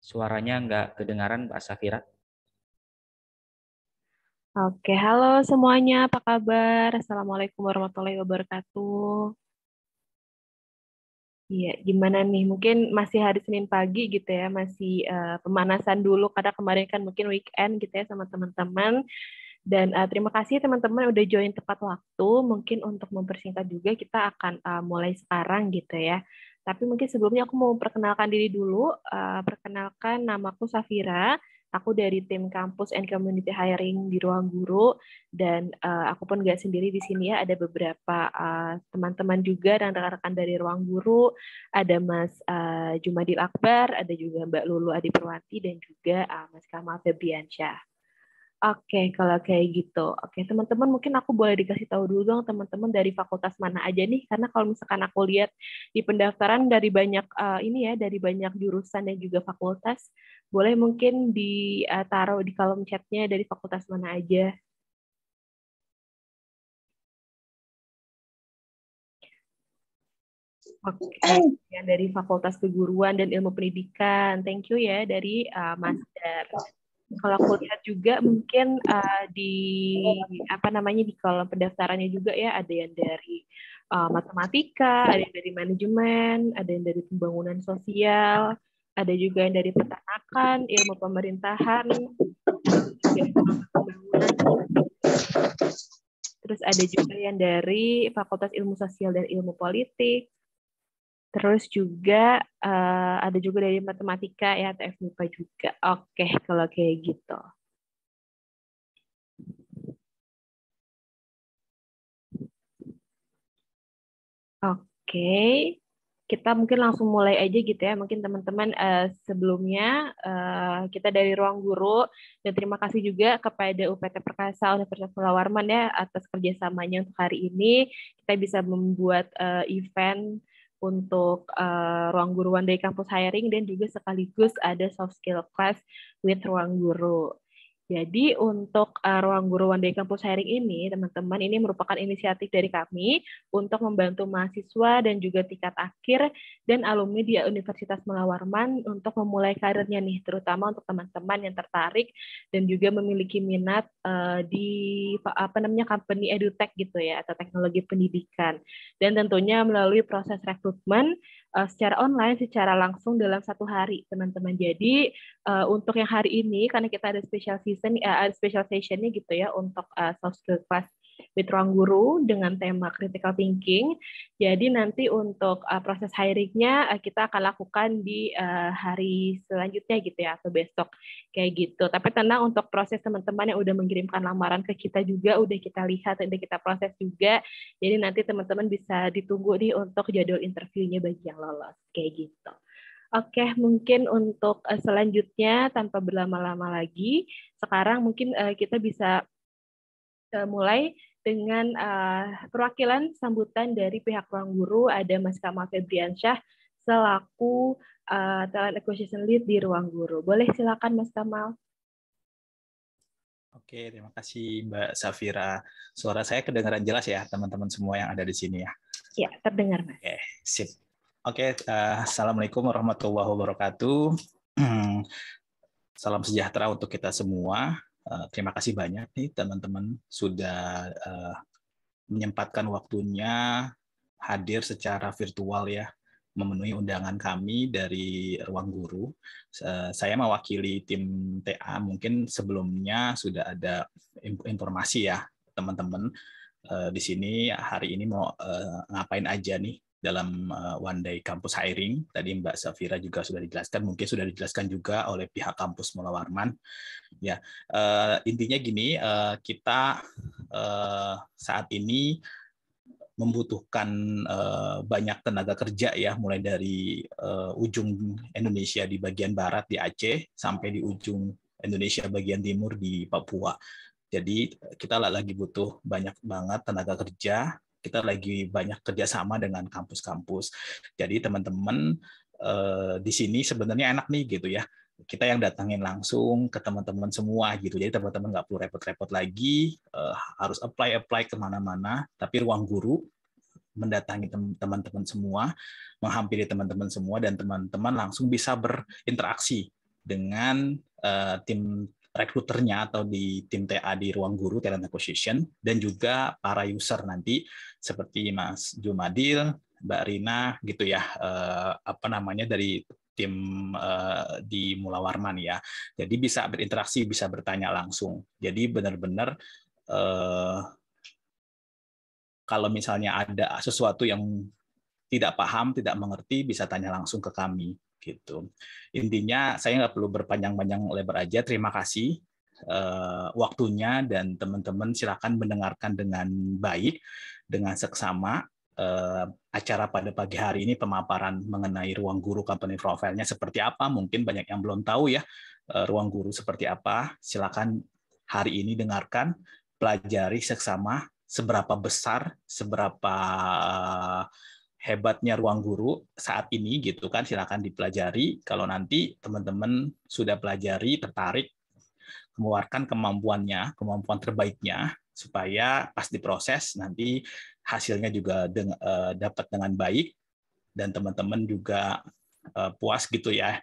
Suaranya nggak kedengaran, Mbak Safira. Oke, halo semuanya, apa kabar? Assalamualaikum warahmatullahi wabarakatuh. Iya, gimana nih? Mungkin masih hari Senin pagi gitu ya, masih pemanasan dulu karena kemarin kan mungkin weekend gitu ya sama teman-teman. Dan terima kasih teman-teman udah join tepat waktu. Mungkin untuk mempersingkat juga kita akan mulai sekarang gitu ya. Tapi mungkin sebelumnya aku mau perkenalkan diri dulu. Perkenalkan namaku Safira. Aku dari tim Campus and Community Hiring di Ruang Guru dan aku pun nggak sendiri di sini ya. Ada beberapa teman-teman juga dan rekan-rekan dari Ruang Guru. Ada Mas Jumadil Akbar, ada juga Mbak Lulu Adi Perwati dan juga Mas Kamal Febriansyah. Oke, kalau kayak gitu. Oke, teman-teman mungkin aku boleh dikasih tahu dulu dong teman-teman dari fakultas mana aja nih, karena kalau misalkan aku lihat di pendaftaran dari banyak ini ya, dari banyak jurusan dan juga fakultas, boleh mungkin ditaruh di kolom chatnya dari fakultas mana aja. Oke, yang dari Fakultas Keguruan dan Ilmu Pendidikan. Thank you ya dari Mas Dar. Kalau aku lihat juga mungkin di apa namanya di kolom pendaftarannya juga ya ada yang dari matematika, ada yang dari manajemen, ada yang dari pembangunan sosial, ada juga yang dari peternakan, ilmu pemerintahan, juga ekonomi pembangunan. Terus ada juga yang dari Fakultas Ilmu Sosial dan Ilmu Politik. Terus juga ada juga dari matematika ya atau FMIPA juga. Oke, kalau kayak gitu. Oke, kita mungkin langsung mulai aja gitu ya. Mungkin teman-teman sebelumnya kita dari Ruang Guru dan terima kasih juga kepada UPT Perkasa Universitas Mula Warman ya atas kerjasamanya untuk hari ini. Kita bisa membuat event untuk Ruang Guru One Day Campus Hiring dan juga sekaligus ada soft skill class with Ruang Guru. Jadi untuk Ruang Guru One Day Campus Hiring ini, teman-teman, ini merupakan inisiatif dari kami untuk membantu mahasiswa dan juga tingkat akhir dan alumni di Universitas Mula Warman untuk memulai karirnya nih, terutama untuk teman-teman yang tertarik dan juga memiliki minat di apa namanya company edutech gitu ya atau teknologi pendidikan. Dan tentunya melalui proses rekrutmen secara online, secara langsung dalam 1 hari, teman-teman. Jadi untuk yang hari ini, karena kita ada special season, ada special sessionnya gitu ya untuk soft skill class with Ruang Guru dengan tema critical thinking. Jadi nanti untuk proses hiringnya kita akan lakukan di hari selanjutnya gitu ya atau besok kayak gitu. Tapi tenang untuk proses teman-teman yang udah mengirimkan lamaran ke kita juga udah kita lihat, udah kita proses juga. Jadi nanti teman-teman bisa ditunggu nih untuk jadwal interviewnya bagi yang lolos kayak gitu. Oke, mungkin untuk selanjutnya tanpa berlama-lama lagi, sekarang mungkin kita bisa mulai dengan perwakilan sambutan dari pihak Ruang Guru, ada Mas Kamal Febriansyah selaku Talent Acquisition Lead di Ruang Guru. Boleh silakan Mas Kamal. Oke, terima kasih Mbak Safira. Suara saya kedengaran jelas ya teman-teman semua yang ada di sini ya. Ya, terdengar Mas. Oke, sip. Oke, Assalamualaikum warahmatullahi wabarakatuh. Salam sejahtera untuk kita semua. Terima kasih banyak nih teman-teman sudah menyempatkan waktunya hadir secara virtual ya, memenuhi undangan kami dari Ruang Guru. Saya mewakili tim TA, mungkin sebelumnya sudah ada informasi ya teman-teman di sini hari ini mau ngapain aja nih dalam One Day Campus Hiring. Tadi Mbak Safira juga sudah dijelaskan, mungkin sudah dijelaskan juga oleh pihak kampus Mula Warman. Ya, intinya gini, kita saat ini membutuhkan banyak tenaga kerja ya, mulai dari ujung Indonesia di bagian barat di Aceh sampai di ujung Indonesia bagian timur di Papua. Jadi kita lagi butuh banyak banget tenaga kerja. Kita lagi banyak kerjasama dengan kampus-kampus. Jadi teman-teman di sini sebenarnya enak nih gitu ya. Kita yang datangin langsung ke teman-teman semua gitu. Jadi teman-teman nggak perlu repot-repot lagi, harus apply kemana-mana. Tapi Ruang Guru mendatangi teman-teman semua, menghampiri teman-teman semua, dan teman-teman langsung bisa berinteraksi dengan tim rekruternya atau di tim TA di ruang guru talent acquisition, dan juga para user nanti seperti Mas Jumadil, Mbak Rina gitu ya, dari tim di Mula Warman ya. Jadi bisa berinteraksi, bisa bertanya langsung. Jadi benar-benar kalau misalnya ada sesuatu yang tidak paham, tidak mengerti, bisa tanya langsung ke kami. Gitu. Intinya saya nggak perlu berpanjang-panjang lebar aja. Terima kasih waktunya, dan teman-teman silakan mendengarkan dengan baik, dengan seksama. Acara pada pagi hari ini pemaparan mengenai ruang guru company profile-nya seperti apa. Mungkin banyak yang belum tahu ya ruang guru seperti apa. Silakan hari ini dengarkan, pelajari seksama seberapa besar, seberapa hebatnya ruang guru saat ini gitu kan. Silakan dipelajari. Kalau nanti teman-teman sudah pelajari, tertarik, mengeluarkan kemampuannya, kemampuan terbaiknya, supaya pas diproses nanti hasilnya juga dapat dengan baik, dan teman-teman juga puas gitu ya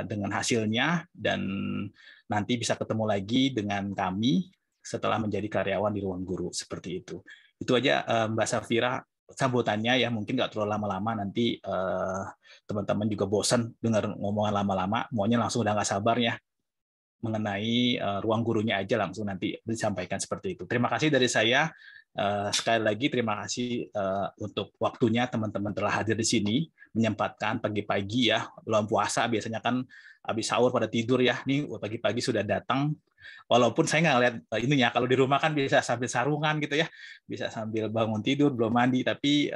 dengan hasilnya, dan nanti bisa ketemu lagi dengan kami setelah menjadi karyawan di ruang guru. Seperti itu. Itu aja Mbak Safira sambutannya ya, mungkin nggak terlalu lama-lama, nanti teman-teman juga bosan dengar ngomongan lama-lama, maunya langsung udah nggak sabar ya mengenai ruang gurunya aja, langsung nanti disampaikan seperti itu. Terima kasih dari saya. Sekali lagi terima kasih untuk waktunya teman-teman telah hadir di sini, menyempatkan pagi-pagi ya, belum puasa biasanya kan habis sahur pada tidur ya, nih pagi-pagi sudah datang. Walaupun saya nggak lihat ininya, kalau di rumah kan bisa sambil sarungan gitu ya, bisa sambil bangun tidur belum mandi, tapi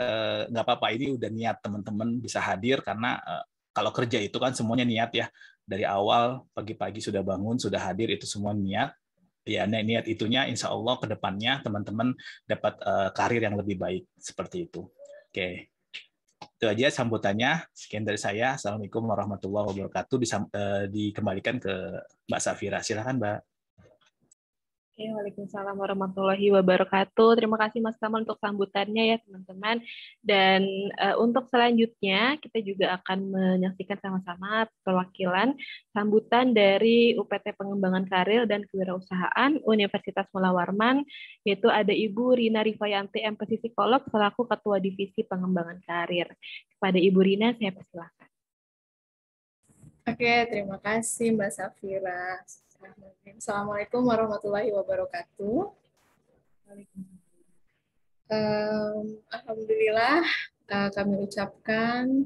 nggak apa-apa, ini udah niat teman-teman bisa hadir, karena kalau kerja itu kan semuanya niat ya, dari awal pagi-pagi sudah bangun, sudah hadir, itu semua niat. Ya, niat itunya insya Allah ke depannya teman-teman dapat karir yang lebih baik, seperti itu. Oke. Itu aja sambutannya. Sekian dari saya. Assalamualaikum warahmatullahi wabarakatuh. Dikembalikan ke Mbak Safira. Silakan, Mbak. Waalaikumsalam warahmatullahi wabarakatuh. Terima kasih Mas Kamal untuk sambutannya ya teman-teman. Dan untuk selanjutnya kita juga akan menyaksikan sama-sama perwakilan sambutan dari UPT Pengembangan Karir dan Kewirausahaan Universitas Mula Warman, yaitu ada Ibu Rina Rifayanti, MP Psikolog, selaku Ketua Divisi Pengembangan Karir. Kepada Ibu Rina saya persilakan. Oke, terima kasih Mbak Safira. Assalamualaikum warahmatullahi wabarakatuh. Alhamdulillah kami ucapkan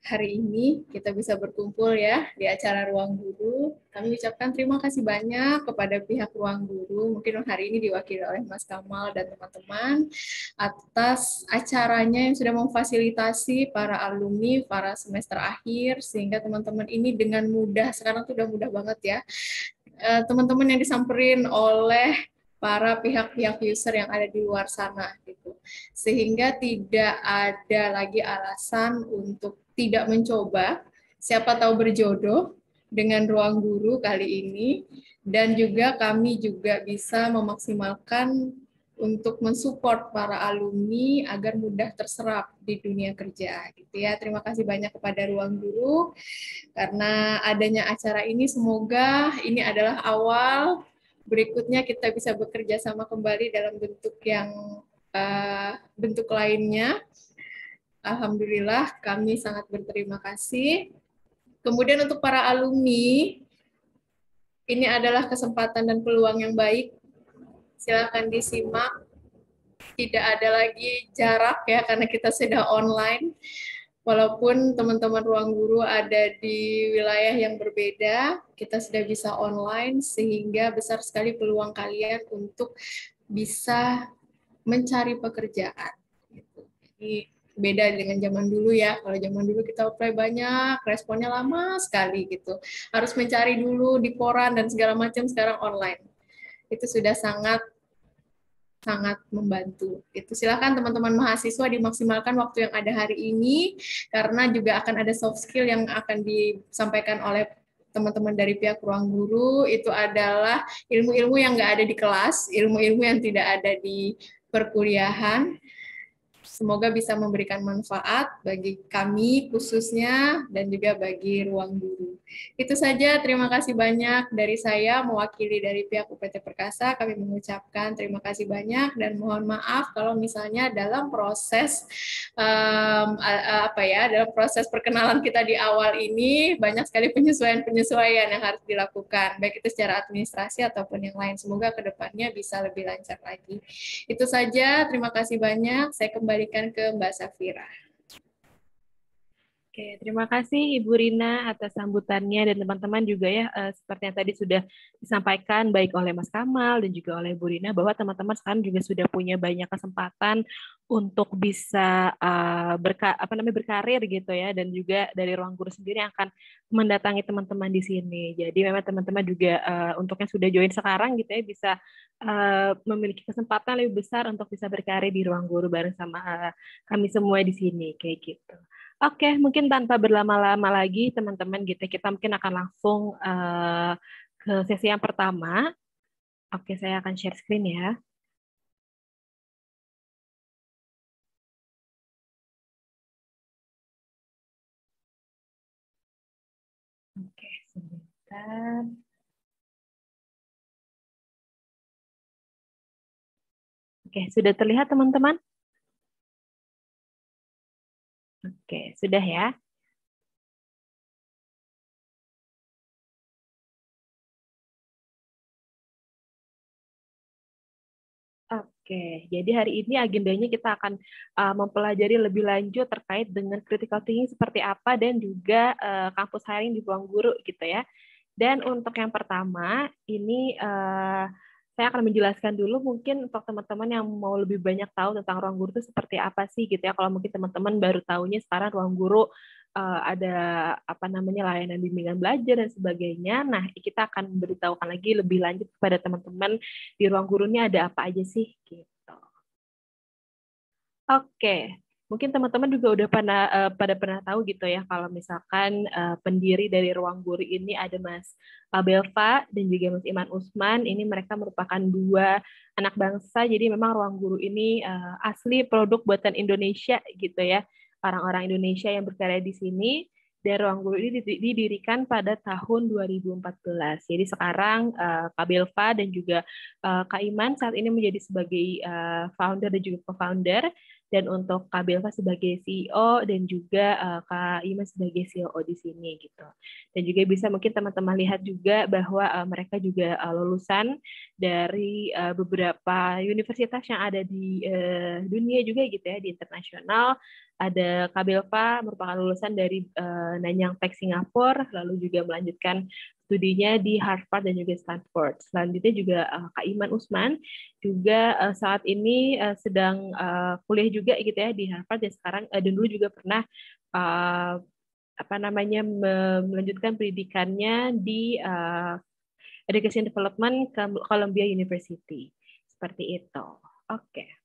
hari ini kita bisa berkumpul ya di acara Ruang Guru. Kami ucapkan terima kasih banyak kepada pihak Ruang Guru, mungkin hari ini diwakili oleh Mas Kamal dan teman-teman, atas acaranya yang sudah memfasilitasi para alumni, para semester akhir, sehingga teman-teman ini dengan mudah, sekarang sudah mudah banget ya, teman-teman yang disamperin oleh para pihak-pihak user yang ada di luar sana gitu. Sehingga tidak ada lagi alasan untuk tidak mencoba, siapa tahu berjodoh dengan Ruang Guru kali ini, dan juga kami juga bisa memaksimalkan untuk mensupport para alumni agar mudah terserap di dunia kerja gitu ya. Terima kasih banyak kepada Ruang Guru karena adanya acara ini, semoga ini adalah awal, berikutnya kita bisa bekerja sama kembali dalam bentuk yang bentuk lainnya. Alhamdulillah, kami sangat berterima kasih. Kemudian untuk para alumni, ini adalah kesempatan dan peluang yang baik. Silakan disimak. Tidak ada lagi jarak ya, karena kita sudah online. Walaupun teman-teman Ruang Guru ada di wilayah yang berbeda, kita sudah bisa online, sehingga besar sekali peluang kalian untuk bisa mencari pekerjaan. Jadi beda dengan zaman dulu ya. Kalau zaman dulu kita apply banyak, responnya lama sekali gitu. Harus mencari dulu di koran dan segala macam, sekarang online. Itu sudah sangat membantu. Itu silakan teman-teman mahasiswa dimaksimalkan waktu yang ada hari ini, karena juga akan ada soft skill yang akan disampaikan oleh teman-teman dari pihak Ruang Guru. Itu adalah ilmu-ilmu yang nggak ada di kelas, ilmu-ilmu yang tidak ada di perkuliahan. Semoga bisa memberikan manfaat bagi kami khususnya dan juga bagi ruang guru. Itu saja, terima kasih banyak dari saya mewakili dari pihak UPT Perkasa. Kami mengucapkan terima kasih banyak dan mohon maaf kalau misalnya dalam proses dalam proses perkenalan kita di awal ini banyak sekali penyesuaian-penyesuaian yang harus dilakukan, baik itu secara administrasi ataupun yang lain. Semoga kedepannya bisa lebih lancar lagi. Itu saja, terima kasih banyak. Saya kembalikan ke Mbak Safira. Oke, terima kasih Ibu Rina atas sambutannya dan teman-teman juga ya, seperti yang tadi sudah disampaikan baik oleh Mas Kamal dan juga oleh Ibu Rina bahwa teman-teman sekarang juga sudah punya banyak kesempatan untuk bisa berkarir gitu ya, dan juga dari ruang guru sendiri yang akan mendatangi teman-teman di sini. Jadi memang teman-teman juga untuk yang sudah join sekarang gitu ya bisa memiliki kesempatan lebih besar untuk bisa berkarir di ruang guru bareng sama kami semua di sini kayak gitu. Oke, mungkin tanpa berlama-lama lagi teman-teman gitu, kita mungkin akan langsung ke sesi yang pertama. Oke, saya akan share screen ya. Oke, sebentar. Oke, sudah terlihat teman-teman? Oke, sudah ya. Oke, jadi hari ini agendanya kita akan mempelajari lebih lanjut terkait dengan critical thinking seperti apa dan juga kampus hiring di ruang guru gitu ya. Dan untuk yang pertama, ini saya akan menjelaskan dulu mungkin untuk teman-teman yang mau lebih banyak tahu tentang ruang guru itu seperti apa sih gitu ya. Kalau mungkin teman-teman baru tahunya sekarang ruang guru ada layanan bimbingan belajar dan sebagainya. Nah, kita akan memberitahukan lagi lebih lanjut kepada teman-teman di ruang guru ini ada apa aja sih gitu. Oke. Mungkin teman-teman juga udah pada pernah tahu gitu ya kalau misalkan pendiri dari ruang guru ini ada Mas Belva dan juga Mas Iman Usman. Ini mereka merupakan dua anak bangsa. Jadi memang ruang guru ini asli produk buatan Indonesia gitu ya. Orang-orang Indonesia yang berkarya di sini. Dan ruang guru ini didirikan pada tahun 2014. Jadi sekarang Kak Belva dan juga Kak Iman saat ini menjadi sebagai founder dan juga co-founder. Dan untuk Kak Belva sebagai CEO dan juga Kak Ima sebagai COO di sini gitu. Dan juga bisa mungkin teman-teman lihat juga bahwa mereka juga lulusan dari beberapa universitas yang ada di dunia juga gitu ya, di internasional. Ada Kak Belva merupakan lulusan dari Nanyang Tech Singapura, lalu juga melanjutkan studinya di Harvard dan juga Stanford. Selanjutnya juga Kak Iman Usman juga saat ini sedang kuliah juga gitu ya di Harvard dan sekarang dan dulu juga pernah melanjutkan pendidikannya di Education Development Columbia University. Seperti itu. Oke.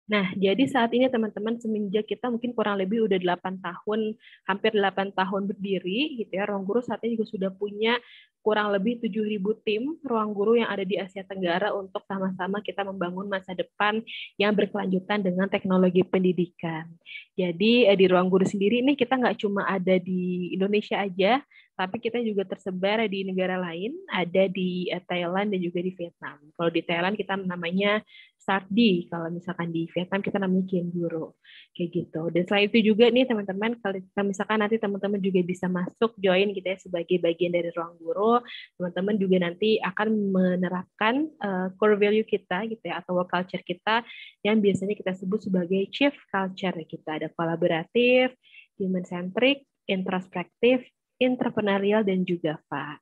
Nah, jadi saat ini teman-teman semenjak kita mungkin kurang lebih udah 8 tahun, hampir 8 tahun berdiri gitu ya, Ruang Guru saat ini juga sudah punya kurang lebih 7.000 tim ruang guru yang ada di Asia Tenggara untuk sama-sama kita membangun masa depan yang berkelanjutan dengan teknologi pendidikan. Jadi di Ruang Guru sendiri ini kita nggak cuma ada di Indonesia aja, tapi kita juga tersebar di negara lain, ada di Thailand dan juga di Vietnam. Kalau di Thailand kita namanya Sardi, kalau misalkan di Vietnam kita namanya Kian Guru, kayak gitu. Dan selain itu juga nih teman-teman, kalau misalkan nanti teman-teman juga bisa masuk join gitu ya sebagai bagian dari Ruang Guru, teman-teman juga nanti akan menerapkan core value kita gitu ya atau work culture kita yang biasanya kita sebut sebagai chief culture kita. Ada kolaboratif, human centric, introspektif, entrepreneurial dan juga fun.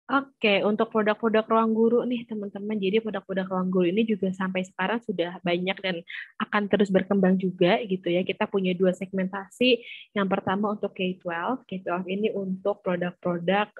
Oke, untuk produk-produk ruang guru nih teman-teman, jadi produk-produk ruang guru ini juga sampai sekarang sudah banyak dan akan terus berkembang juga gitu ya. Kita punya 2 segmentasi. Yang pertama untuk K-12 ini untuk produk-produk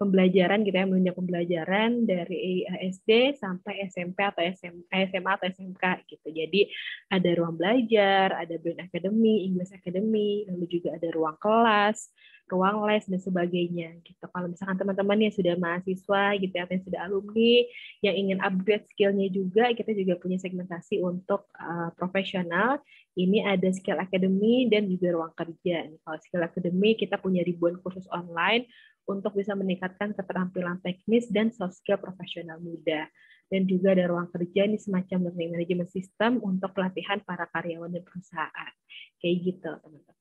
pembelajaran gitu ya, menunjang pembelajaran dari SD sampai SMP atau SMA atau SMK gitu. Jadi ada ruang belajar, ada Brain Academy, English Academy, lalu juga ada ruang kelas, ruang les dan sebagainya gitu. Kalau misalkan teman-teman yang sudah mahasiswa gitu ya, atau yang sudah alumni yang ingin upgrade skill-nya juga, kita juga punya segmentasi untuk profesional. Ini ada skill academy dan juga ruang kerja. Kalau skill academy kita punya ribuan kursus online untuk bisa meningkatkan keterampilan teknis dan soft skill profesional muda. Dan juga ada ruang kerja ini semacam learning management system untuk pelatihan para karyawan dan perusahaan. Kayak gitu, teman-teman.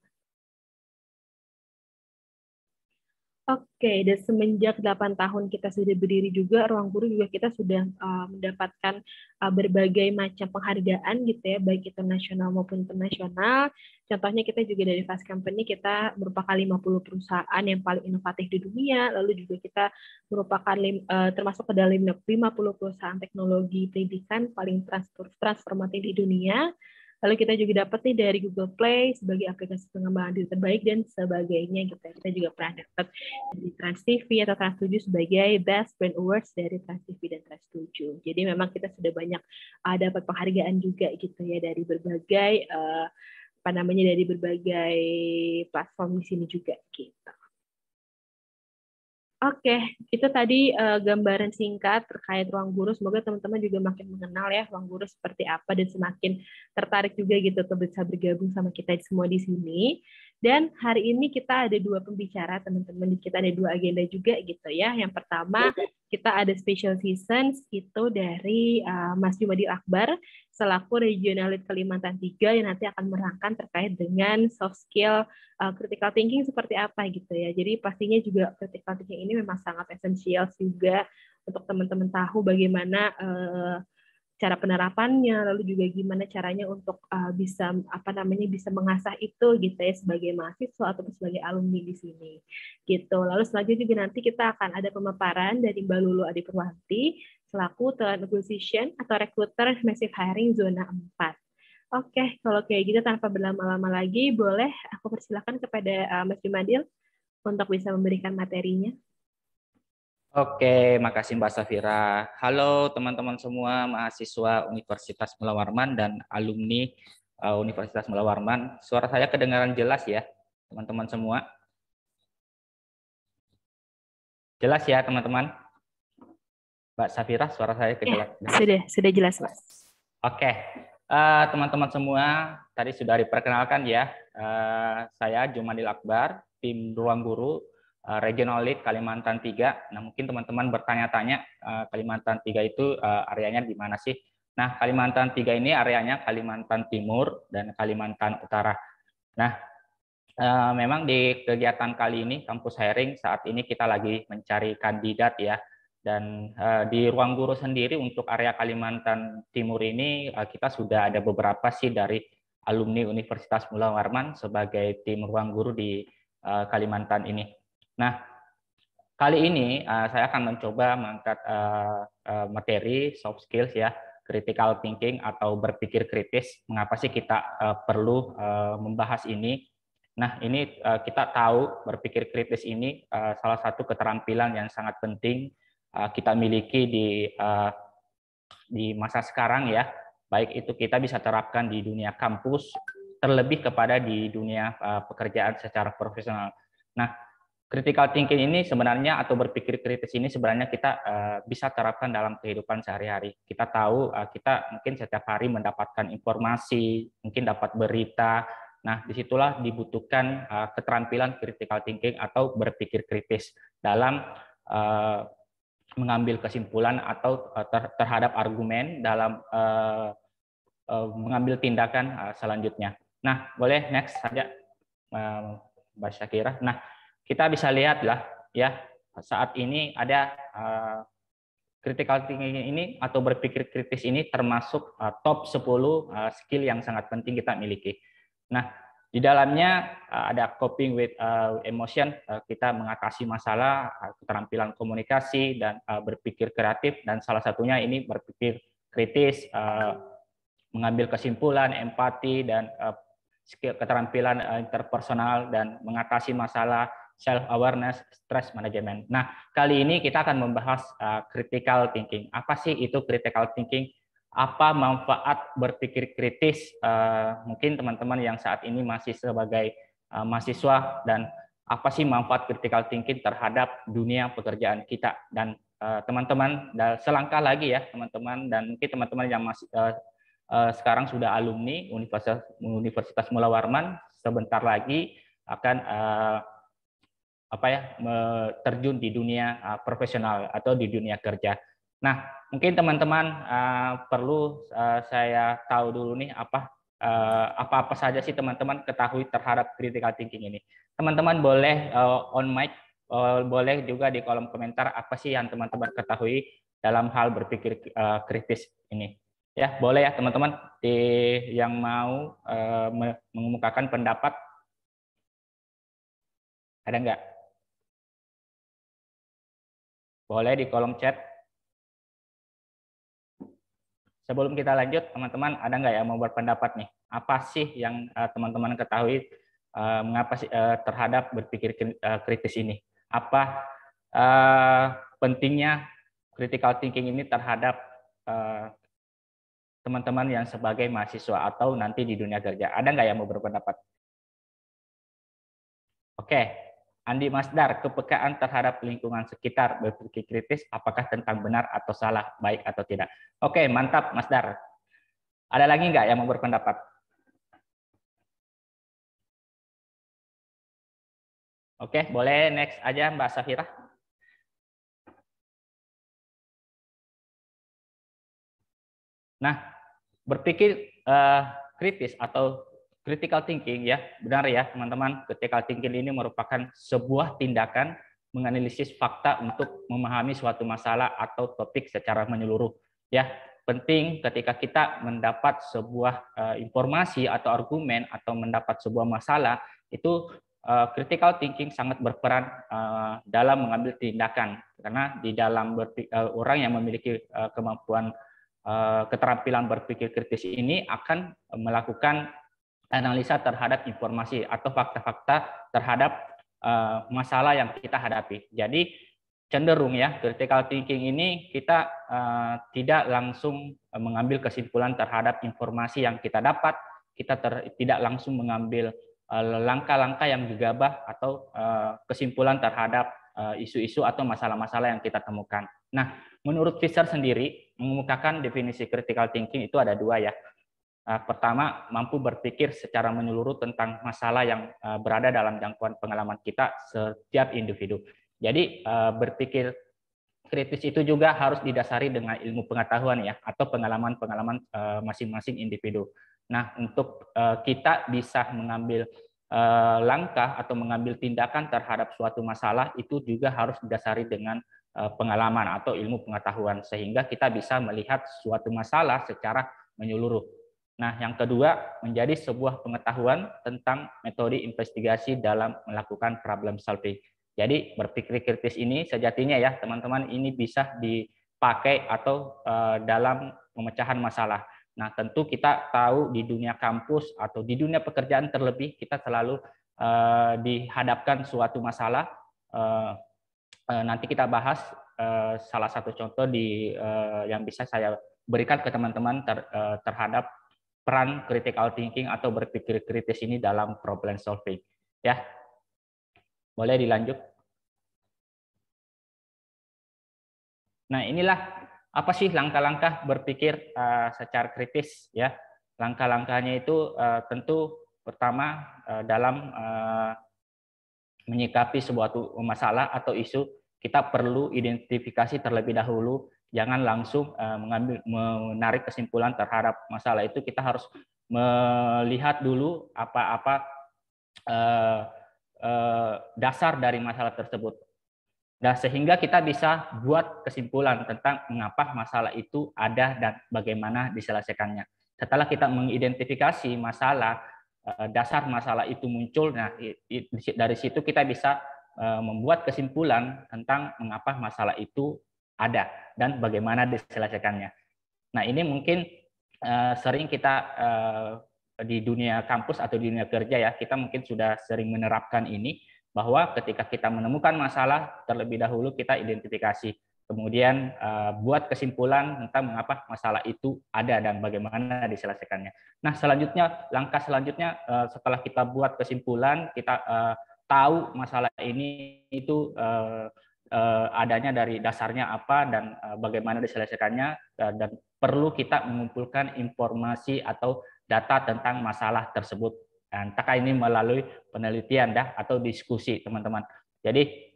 Oke, dan semenjak 8 tahun kita sudah berdiri juga, Ruang Guru juga kita sudah mendapatkan berbagai macam penghargaan gitu ya, baik itu nasional maupun internasional. Contohnya kita juga dari Fast Company, kita merupakan 50 perusahaan yang paling inovatif di dunia, lalu juga kita merupakan termasuk ke dalam 50 perusahaan teknologi pendidikan paling transformatif di dunia. Lalu kita juga dapat nih dari Google Play sebagai aplikasi pengembangan diri terbaik dan sebagainya gitu. Kita juga pernah dapat dari Trans TV atau Trans 7 sebagai Best Brand Awards dari Trans TV dan Trans 7. Jadi memang kita sudah banyak dapat penghargaan juga gitu ya dari berbagai dari berbagai platform di sini juga gitu. Oke, itu tadi gambaran singkat terkait Ruang Guru. Semoga teman-teman juga makin mengenal ya Ruang Guru seperti apa dan semakin tertarik juga gitu untuk bisa bergabung sama kita semua di sini. Dan hari ini kita ada 2 pembicara, teman-teman. Kita ada 2 agenda juga gitu ya. Yang pertama, kita ada special seasons itu dari Mas Jumadil Akbar selaku Regional Lead Kalimantan 3 yang nanti akan merangkan terkait dengan soft skill critical thinking seperti apa gitu ya. Jadi pastinya juga critical thinking ini memang sangat esensial juga untuk teman-teman tahu bagaimana cara penerapannya, lalu juga gimana caranya untuk bisa bisa mengasah itu gitu ya sebagai mahasiswa ataupun sebagai alumni di sini gitu. Lalu selanjutnya juga nanti kita akan ada pemaparan dari Mbak Lulu Adi Purwanti selaku Talent Acquisition atau Recruiter Massive Hiring Zona 4. Oke, kalau kayak gitu tanpa berlama-lama lagi, boleh aku persilakan kepada Mas Jumadil untuk bisa memberikan materinya. Oke, makasih Mbak Safira. Halo teman-teman semua, mahasiswa Universitas Mula Warman dan alumni Universitas Mula Warman. Suara saya kedengaran jelas ya, teman-teman semua? Jelas ya, teman-teman? Mbak Safira, suara saya kejelas? Ya, sudah jelas, Mas. Oke. Teman-teman semua, tadi sudah diperkenalkan ya, saya Jumadil Akbar, tim Ruang Guru, Regional Lead Kalimantan 3. Nah, mungkin teman-teman bertanya-tanya, Kalimantan 3 itu areanya di mana sih? Nah, Kalimantan 3 ini areanya Kalimantan Timur dan Kalimantan Utara. Nah, memang di kegiatan kali ini, Kampus Hiring, saat ini kita lagi mencari kandidat ya. Dan di Ruang Guru sendiri untuk area Kalimantan Timur ini kita sudah ada beberapa sih dari alumni Universitas Mula Warman sebagai tim Ruang Guru di Kalimantan ini. Nah, kali ini saya akan mencoba mengangkat materi soft skills ya, critical thinking atau berpikir kritis. Mengapa sih kita perlu membahas ini? Nah, ini kita tahu berpikir kritis ini salah satu keterampilan yang sangat penting kita miliki di masa sekarang ya, baik itu kita bisa terapkan di dunia kampus, terlebih kepada di dunia pekerjaan secara profesional. Nah, critical thinking ini sebenarnya atau berpikir kritis ini sebenarnya kita bisa terapkan dalam kehidupan sehari-hari. Kita tahu kita mungkin setiap hari mendapatkan informasi, mungkin dapat berita. Nah, disitulah dibutuhkan keterampilan critical thinking atau berpikir kritis dalam mengambil kesimpulan atau terhadap argumen dalam mengambil tindakan selanjutnya. Nah, boleh next saja Mbak Syakira. Nah, kita bisa lihatlah ya saat ini ada critical thinking ini atau berpikir kritis ini termasuk top 10 skill yang sangat penting kita miliki. Nah, di dalamnya ada coping with emotion, kita mengatasi masalah, keterampilan komunikasi, dan berpikir kreatif, dan salah satunya ini berpikir kritis, mengambil kesimpulan, empati, dan skill keterampilan interpersonal, dan mengatasi masalah self awareness, stress management. Nah, kali ini kita akan membahas critical thinking. Apa sih itu critical thinking? Apa manfaat berpikir kritis? Mungkin teman-teman yang saat ini masih sebagai mahasiswa, dan apa sih manfaat critical thinking terhadap dunia pekerjaan kita? Dan teman-teman, selangkah lagi ya teman-teman, dan mungkin teman-teman yang masih sekarang sudah alumni Universitas Mula Warman, sebentar lagi akan terjun di dunia profesional atau di dunia kerja. Nah, mungkin teman-teman perlu saya tahu dulu nih apa saja sih teman-teman ketahui terhadap critical thinking ini. Teman-teman boleh on mic, boleh juga di kolom komentar apa sih yang teman-teman ketahui dalam hal berpikir kritis ini. Ya, boleh ya teman-teman yang mau mengemukakan pendapat. Ada nggak? Boleh di kolom chat. Sebelum kita lanjut, teman-teman ada nggak yang mau berpendapat nih? Apa sih yang teman-teman ketahui mengapa sih terhadap berpikir kritis ini? Apa pentingnya critical thinking ini terhadap teman-teman yang sebagai mahasiswa atau nanti di dunia kerja? Ada nggak yang mau berpendapat? Oke, Andi Masdar, kepekaan terhadap lingkungan sekitar, berpikir kritis, apakah tentang benar atau salah, baik atau tidak? Oke, mantap Masdar. Ada lagi nggak yang mau berpendapat? Oke, boleh next aja Mbak Safira. Nah, berpikir kritis atau critical thinking ya, benar ya teman-teman, critical thinking ini merupakan sebuah tindakan menganalisis fakta untuk memahami suatu masalah atau topik secara menyeluruh. Ya, penting ketika kita mendapat sebuah informasi atau argumen atau mendapat sebuah masalah, itu critical thinking sangat berperan dalam mengambil tindakan, karena di dalam orang yang memiliki kemampuan keterampilan berpikir kritis ini akan melakukan analisa terhadap informasi atau fakta-fakta terhadap masalah yang kita hadapi. Jadi cenderung ya critical thinking ini kita tidak langsung mengambil kesimpulan terhadap informasi yang kita dapat, kita tidak langsung mengambil langkah-langkah yang gegabah atau kesimpulan terhadap isu-isu atau masalah-masalah yang kita temukan. Nah, menurut Fisher sendiri mengemukakan definisi critical thinking itu ada dua ya. Pertama, mampu berpikir secara menyeluruh tentang masalah yang berada dalam jangkauan pengalaman kita setiap individu. Jadi berpikir kritis itu juga harus didasari dengan ilmu pengetahuan ya, atau pengalaman-pengalaman masing-masing individu. Nah, untuk kita bisa mengambil langkah atau mengambil tindakan terhadap suatu masalah itu juga harus didasari dengan pengalaman atau ilmu pengetahuan, sehingga kita bisa melihat suatu masalah secara menyeluruh. Nah, yang kedua, menjadi sebuah pengetahuan tentang metode investigasi dalam melakukan problem solving. Jadi, berpikir kritis ini sejatinya ya, teman-teman, ini bisa dipakai atau dalam pemecahan masalah. Nah, tentu kita tahu di dunia kampus atau di dunia pekerjaan terlebih, kita selalu dihadapkan suatu masalah. Nanti kita bahas salah satu contoh yang bisa saya berikan ke teman-teman terhadap peran critical thinking atau berpikir kritis ini dalam problem solving. Ya, boleh dilanjut. Nah, inilah apa sih langkah-langkah berpikir secara kritis ya. Langkah-langkahnya itu tentu pertama dalam menyikapi suatu masalah atau isu, kita perlu identifikasi terlebih dahulu. Jangan langsung menarik kesimpulan terhadap masalah itu. Kita harus melihat dulu apa-apa dasar dari masalah tersebut. Nah, sehingga kita bisa buat kesimpulan tentang mengapa masalah itu ada dan bagaimana diselesaikannya. Setelah kita mengidentifikasi masalah, dasar masalah itu muncul, nah dari situ kita bisa membuat kesimpulan tentang mengapa masalah itu ada dan bagaimana diselesaikannya. Nah, ini mungkin sering kita di dunia kampus atau di dunia kerja ya, kita mungkin sudah sering menerapkan ini. bahwa ketika kita menemukan masalah, terlebih dahulu kita identifikasi, kemudian buat kesimpulan tentang mengapa masalah itu ada dan bagaimana diselesaikannya. Nah, selanjutnya, langkah selanjutnya setelah kita buat kesimpulan, kita tahu masalah ini itu adanya dari dasarnya apa dan bagaimana diselesaikannya, dan perlu kita mengumpulkan informasi atau data tentang masalah tersebut. Entahkah ini melalui penelitian atau diskusi, teman-teman. Jadi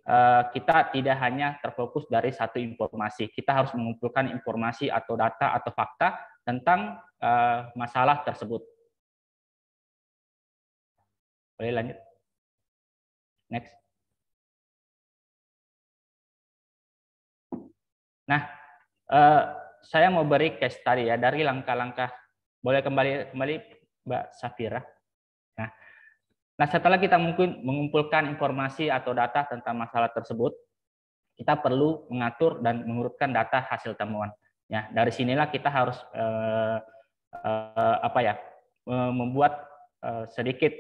kita tidak hanya terfokus dari satu informasi, kita harus mengumpulkan informasi atau data atau fakta tentang masalah tersebut. Boleh lanjut? Next. Nah, saya mau beri case tadi ya dari langkah-langkah. Boleh kembali Mbak Safira. Nah, setelah kita mungkin mengumpulkan informasi atau data tentang masalah tersebut, kita perlu mengatur dan mengurutkan data hasil temuan. Ya, dari sinilah kita harus membuat sedikit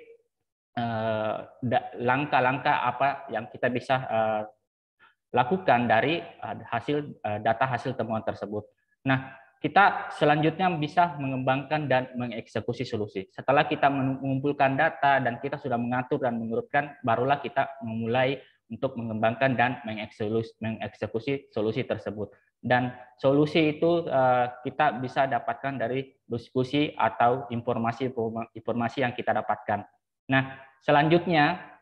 langkah-langkah apa yang kita bisa lakukan dari data hasil temuan tersebut. Nah, kita selanjutnya bisa mengembangkan dan mengeksekusi solusi. Setelah kita mengumpulkan data dan kita sudah mengatur dan mengurutkan, barulah kita memulai untuk mengembangkan dan mengeksekusi solusi tersebut. Dan solusi itu kita bisa dapatkan dari diskusi atau informasi yang kita dapatkan. Nah, selanjutnya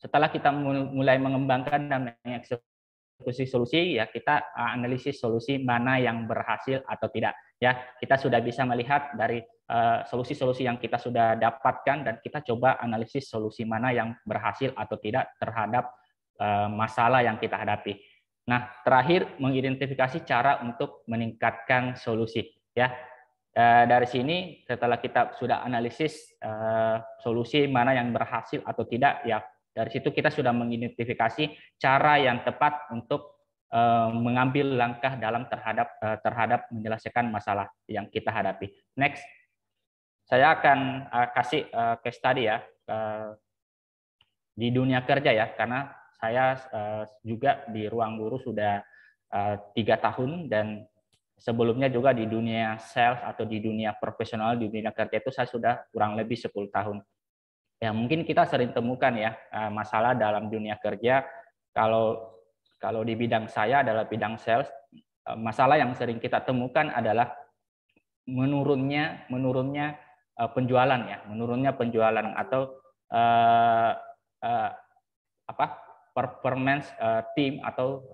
setelah kita mulai mengembangkan dan mengeksekusi solusi, ya kita analisis solusi mana yang berhasil atau tidak. Ya, kita sudah bisa melihat dari solusi-solusi yang kita sudah dapatkan dan kita coba analisis solusi mana yang berhasil atau tidak terhadap masalah yang kita hadapi. Nah, terakhir mengidentifikasi cara untuk meningkatkan solusi. Ya, dari sini setelah kita sudah analisis solusi mana yang berhasil atau tidak, ya dari situ kita sudah mengidentifikasi cara yang tepat untuk mengambil langkah dalam terhadap menyelesaikan masalah yang kita hadapi. Next, saya akan kasih case study ya di dunia kerja ya, karena saya juga di Ruang Guru sudah 3 tahun dan sebelumnya juga di dunia sales atau di dunia profesional di dunia kerja itu saya sudah kurang lebih 10 tahun. Ya, mungkin kita sering temukan ya masalah dalam dunia kerja. Kalau di bidang saya adalah bidang sales, masalah yang sering kita temukan adalah menurunnya penjualan ya, menurunnya penjualan atau performance tim atau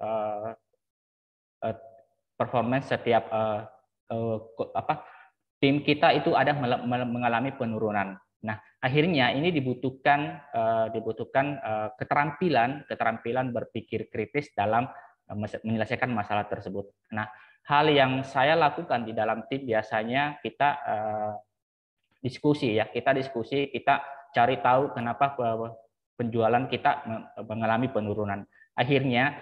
performance setiap tim kita itu ada mengalami penurunan. Nah, akhirnya ini dibutuhkan keterampilan berpikir kritis dalam menyelesaikan masalah tersebut. Nah, hal yang saya lakukan di dalam tim biasanya kita diskusi, kita cari tahu kenapa penjualan kita mengalami penurunan. Akhirnya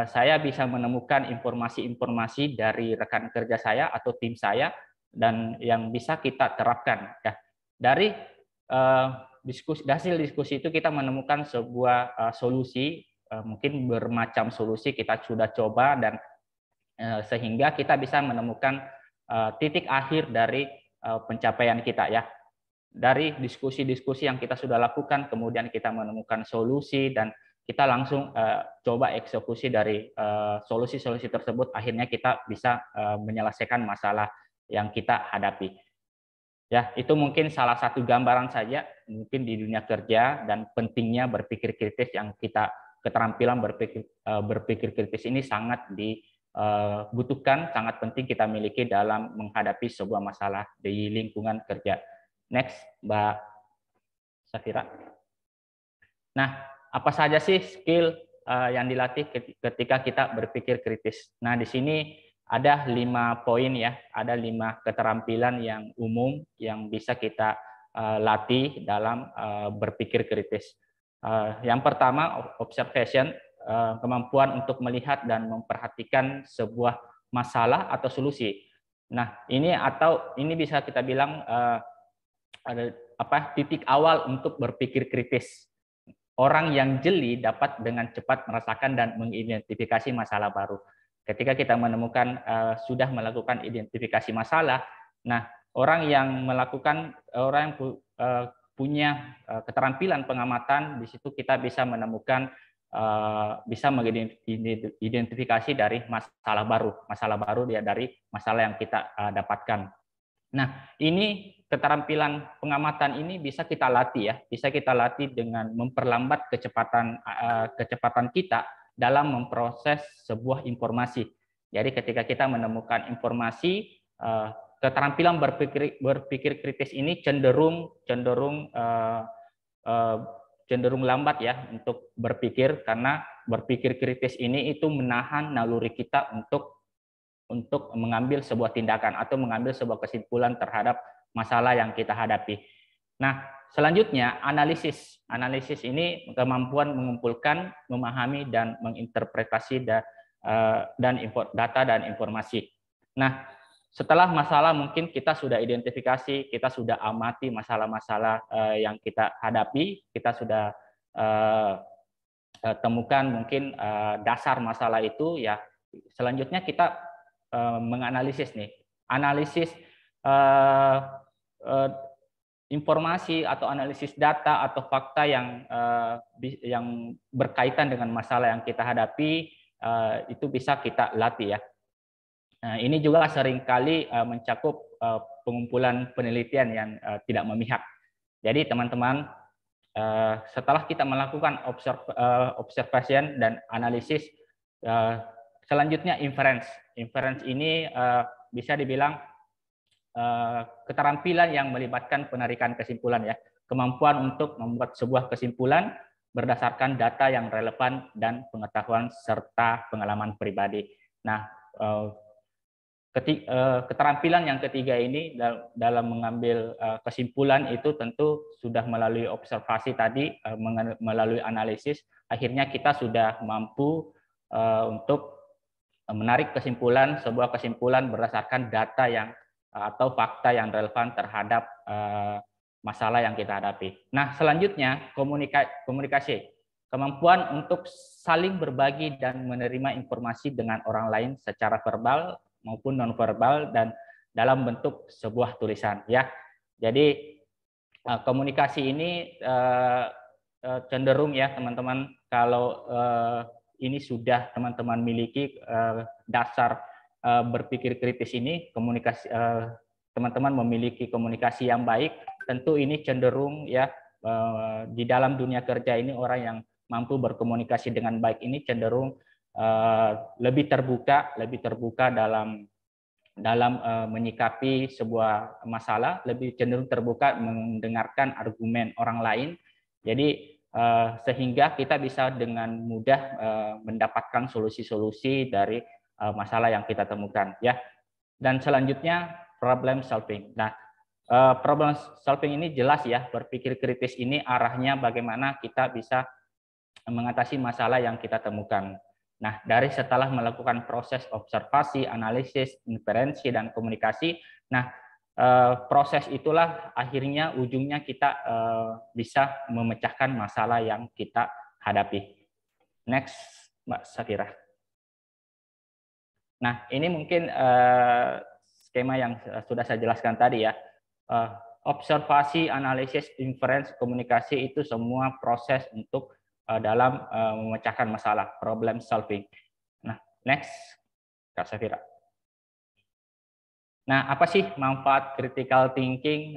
saya bisa menemukan informasi-informasi dari rekan kerja saya atau tim saya dan yang bisa kita terapkan. Ya, dari hasil diskusi itu kita menemukan sebuah solusi, mungkin bermacam solusi kita sudah coba dan sehingga kita bisa menemukan titik akhir dari pencapaian kita ya. Dari diskusi-diskusi yang kita sudah lakukan, kemudian kita menemukan solusi dan kita langsung coba eksekusi dari solusi-solusi tersebut, akhirnya kita bisa menyelesaikan masalah yang kita hadapi. Ya, itu mungkin salah satu gambaran saja mungkin di dunia kerja dan pentingnya berpikir kritis yang keterampilan berpikir kritis ini sangat dibutuhkan, sangat penting kita miliki dalam menghadapi sebuah masalah di lingkungan kerja. Next, Mbak Safira. Nah, apa saja sih skill yang dilatih ketika kita berpikir kritis? Nah, di sini ada 5 poin ya, ada 5 keterampilan yang umum yang bisa kita latih dalam berpikir kritis. Yang pertama, observation, kemampuan untuk melihat dan memperhatikan sebuah masalah atau solusi. Nah, ini bisa kita bilang titik awal untuk berpikir kritis. orang yang jeli dapat dengan cepat merasakan dan mengidentifikasi masalah baru. Ketika kita menemukan sudah melakukan identifikasi masalah, nah orang yang punya keterampilan pengamatan, di situ kita bisa menemukan bisa mengidentifikasi dari masalah baru dari masalah yang kita dapatkan. Nah, ini keterampilan pengamatan ini bisa kita latih ya, bisa kita latih dengan memperlambat kecepatan kita dalam memproses sebuah informasi. Jadi ketika kita menemukan informasi, keterampilan berpikir kritis ini cenderung lambat ya untuk berpikir, karena berpikir kritis ini itu menahan naluri kita untuk mengambil sebuah tindakan atau mengambil sebuah kesimpulan terhadap masalah yang kita hadapi. Nah, selanjutnya analisis. Analisis ini kemampuan mengumpulkan, memahami, dan menginterpretasi data dan informasi. Nah, setelah masalah mungkin kita sudah identifikasi, kita sudah amati masalah-masalah yang kita hadapi, kita sudah temukan mungkin dasar masalah itu, ya selanjutnya kita menganalisis nih, analisis informasi atau analisis data atau fakta yang berkaitan dengan masalah yang kita hadapi, itu bisa kita latih ya. Nah, ini juga seringkali mencakup pengumpulan penelitian yang tidak memihak. Jadi teman-teman, setelah kita melakukan observation dan analisis, selanjutnya inference. Inference ini bisa dibilang keterampilan yang melibatkan penarikan kesimpulan ya, kemampuan untuk membuat sebuah kesimpulan berdasarkan data yang relevan dan pengetahuan serta pengalaman pribadi. Nah, keterampilan yang ketiga ini dalam mengambil kesimpulan itu tentu sudah melalui observasi tadi, melalui analisis, akhirnya kita sudah mampu untuk menarik sebuah kesimpulan berdasarkan data atau fakta yang relevan terhadap masalah yang kita hadapi. Nah, selanjutnya komunikasi. Kemampuan untuk saling berbagi dan menerima informasi dengan orang lain secara verbal maupun nonverbal dan dalam bentuk sebuah tulisan ya. Jadi komunikasi ini cenderung ya teman-teman, kalau ini sudah teman-teman miliki dasar berpikir kritis ini, teman-teman memiliki komunikasi yang baik, tentu ini cenderung ya di dalam dunia kerja ini orang yang mampu berkomunikasi dengan baik ini cenderung lebih terbuka dalam menyikapi sebuah masalah, lebih cenderung terbuka mendengarkan argumen orang lain. Jadi sehingga kita bisa dengan mudah mendapatkan solusi-solusi dari masalah yang kita temukan ya. Dan selanjutnya problem solving. Nah, problem solving ini jelas ya, berpikir kritis ini arahnya bagaimana kita bisa mengatasi masalah yang kita temukan. Nah, setelah melakukan proses observasi, analisis, inferensi, dan komunikasi, nah proses itulah akhirnya ujungnya kita bisa memecahkan masalah yang kita hadapi. Next, Mbak Safira. Nah, ini mungkin skema yang sudah saya jelaskan tadi ya. Observasi, analisis, inference, komunikasi itu semua proses untuk dalam memecahkan masalah, problem solving. Nah, next, Kak Safira. Nah, apa sih manfaat critical thinking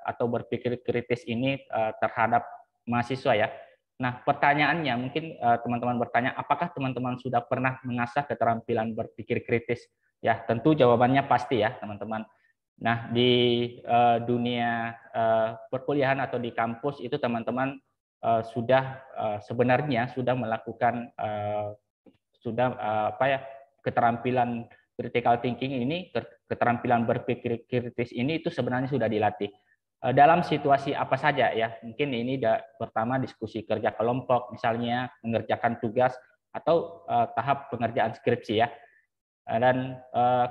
atau berpikir kritis ini terhadap mahasiswa ya? Nah, pertanyaannya mungkin teman-teman bertanya, apakah teman-teman sudah pernah mengasah keterampilan berpikir kritis? Ya, tentu jawabannya pasti ya, teman-teman. Nah, di dunia perkuliahan atau di kampus itu teman-teman sebenarnya sudah melakukan keterampilan critical thinking ini, keterampilan berpikir kritis ini itu sebenarnya sudah dilatih. Dalam situasi apa saja ya, mungkin ini pertama diskusi kerja kelompok, misalnya mengerjakan tugas atau tahap pengerjaan skripsi ya, dan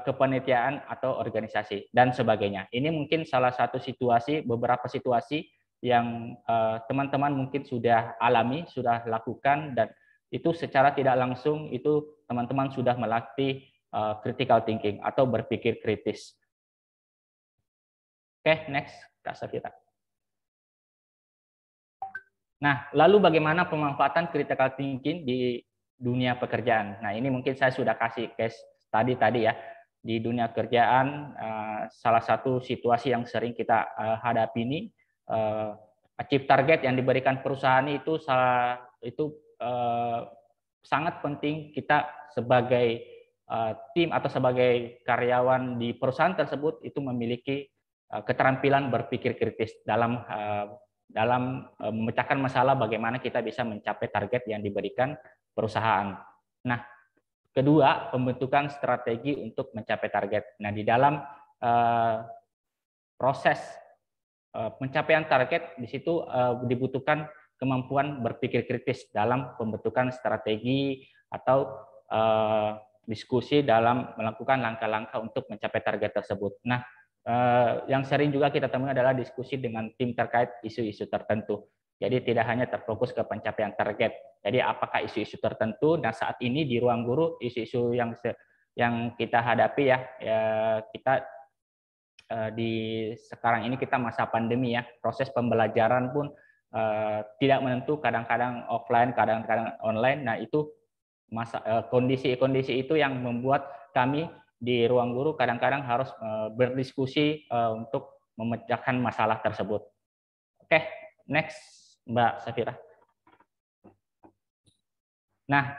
kepanitiaan atau organisasi dan sebagainya. Ini mungkin salah satu situasi, beberapa situasi yang teman-teman mungkin sudah alami, sudah lakukan, dan itu secara tidak langsung itu teman-teman sudah melatih critical thinking atau berpikir kritis. Oke, next, Kak Safira. Nah, lalu bagaimana pemanfaatan critical thinking di dunia pekerjaan? Nah, ini mungkin saya sudah kasih case tadi ya. Di dunia kerjaan, salah satu situasi yang sering kita hadapi ini, achieve target yang diberikan perusahaan itu sangat penting kita sebagai tim atau sebagai karyawan di perusahaan tersebut itu memiliki keterampilan berpikir kritis dalam memecahkan masalah, bagaimana kita bisa mencapai target yang diberikan perusahaan. Nah, kedua, pembentukan strategi untuk mencapai target. Nah, di dalam proses pencapaian target, di situ dibutuhkan kemampuan berpikir kritis dalam pembentukan strategi atau diskusi dalam melakukan langkah-langkah untuk mencapai target tersebut. Nah, yang sering juga kita temui adalah diskusi dengan tim terkait isu-isu tertentu. Jadi tidak hanya terfokus ke pencapaian target. Jadi apakah isu-isu tertentu? Nah, saat ini di ruang guru isu-isu yang kita hadapi kita di sekarang ini kita masa pandemi ya, proses pembelajaran pun tidak menentu, kadang-kadang offline, kadang-kadang online. Nah, itu kondisi-kondisi itu yang membuat kami di ruang guru kadang-kadang harus berdiskusi untuk memecahkan masalah tersebut. Oke, next, Mbak Safira. Nah,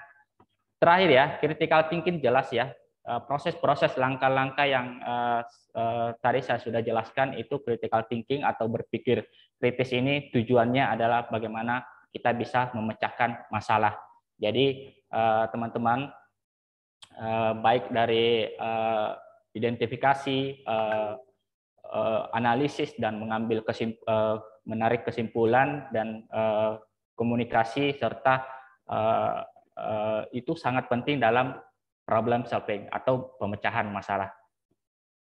terakhir ya, critical thinking jelas ya, proses-proses langkah-langkah yang tadi saya sudah jelaskan itu critical thinking atau berpikir kritis ini tujuannya adalah bagaimana kita bisa memecahkan masalah. Jadi teman-teman, baik dari identifikasi, analisis dan mengambil menarik kesimpulan dan komunikasi serta itu sangat penting dalam problem solving atau pemecahan masalah.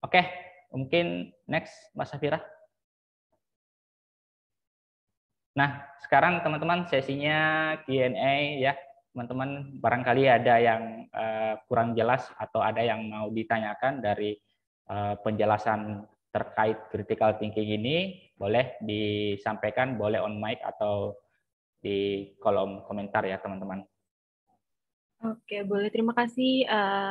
Oke, mungkin next, Mbak Safira. Nah, sekarang teman-teman sesinya Q&A ya. Teman-teman barangkali ada yang kurang jelas atau ada yang mau ditanyakan dari penjelasan terkait critical thinking ini, boleh disampaikan, boleh on mic atau di kolom komentar ya teman-teman. Oke, boleh. Terima kasih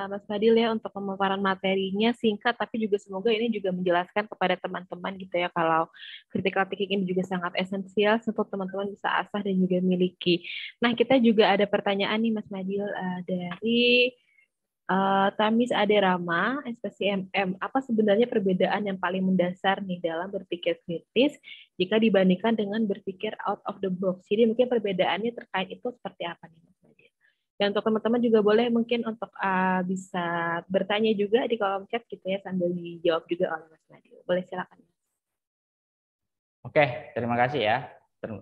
Mas Fadil ya untuk pemaparan materinya singkat, tapi juga semoga ini juga menjelaskan kepada teman-teman gitu ya kalau critical thinking ini juga sangat esensial untuk teman-teman bisa asah dan juga miliki. Nah, kita juga ada pertanyaan nih Mas Fadil dari Tamis Aderama, SPCMM. Apa sebenarnya perbedaan yang paling mendasar nih dalam berpikir kritis jika dibandingkan dengan berpikir out of the box? Jadi mungkin perbedaannya terkait itu seperti apa nih Mas Fadil? Dan untuk teman-teman juga boleh mungkin untuk bisa bertanya juga di kolom chat gitu ya sambil dijawab juga oleh Mas Fadil. Boleh silakan. Oke, terima kasih ya.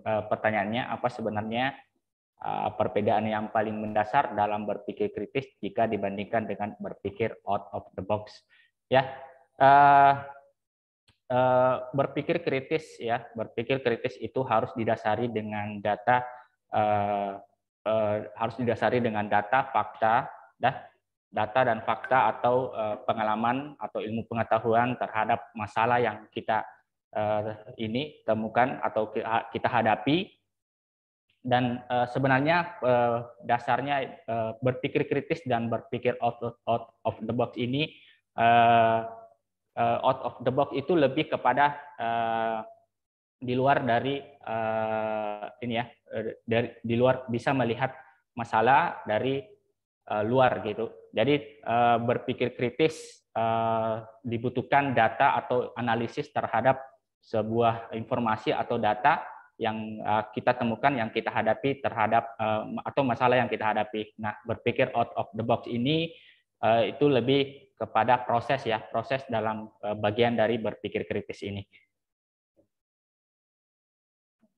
Pertanyaannya apa sebenarnya perbedaan yang paling mendasar dalam berpikir kritis jika dibandingkan dengan berpikir out of the box? Ya, berpikir kritis ya, berpikir kritis itu harus didasari dengan data, fakta, data dan fakta atau pengalaman atau ilmu pengetahuan terhadap masalah yang kita ini temukan atau kita hadapi. Dan sebenarnya dasarnya berpikir kritis dan berpikir out of the box ini, out of the box itu lebih kepada di luar dari di luar, bisa melihat masalah dari luar gitu. Jadi berpikir kritis dibutuhkan data atau analisis terhadap sebuah informasi atau data yang kita temukan, yang kita hadapi terhadap atau masalah yang kita hadapi. Nah, berpikir out of the box ini itu lebih kepada proses ya, proses dalam bagian dari berpikir kritis ini.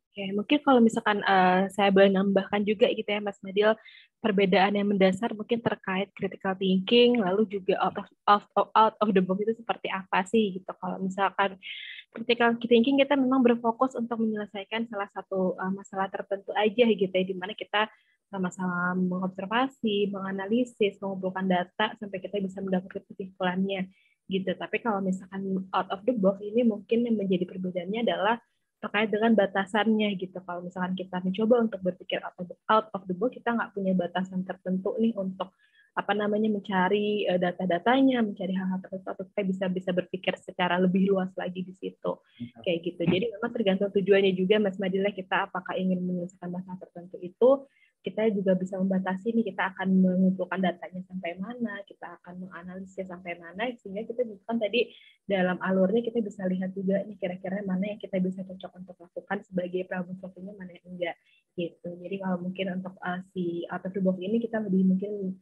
Oke, mungkin kalau misalkan saya boleh nambahkan juga gitu ya Mas Madil, perbedaan yang mendasar mungkin terkait critical thinking, lalu juga out of the box itu seperti apa sih gitu. Kalau misalkan critical thinking kita memang berfokus untuk menyelesaikan salah satu masalah tertentu aja gitu ya, di mana kita sama-sama mengobservasi, menganalisis, mengumpulkan data sampai kita bisa mendapatkan kesimpulannya gitu. Tapi kalau misalkan out of the box ini mungkin yang menjadi perbedaannya adalah terkait dengan batasannya gitu. Kalau misalkan kita mencoba untuk berpikir out of the box, kita nggak punya batasan tertentu nih untuk apa namanya mencari data-datanya, mencari hal-hal tertentu, atau kita bisa berpikir secara lebih luas lagi di situ, kayak gitu. Jadi memang tergantung tujuannya juga, Mas Madila, kita apakah ingin menyelesaikan masalah tertentu itu, kita juga bisa membatasi nih, kita akan mengumpulkan datanya sampai mana, kita akan menganalisis sampai mana, sehingga kita kan tadi dalam alurnya kita bisa lihat juga nih kira-kira mana yang kita bisa cocok untuk lakukan sebagai problem solvingnya, mana yang enggak gitu. Jadi kalau mungkin untuk si out of the box ini kita lebih mungkin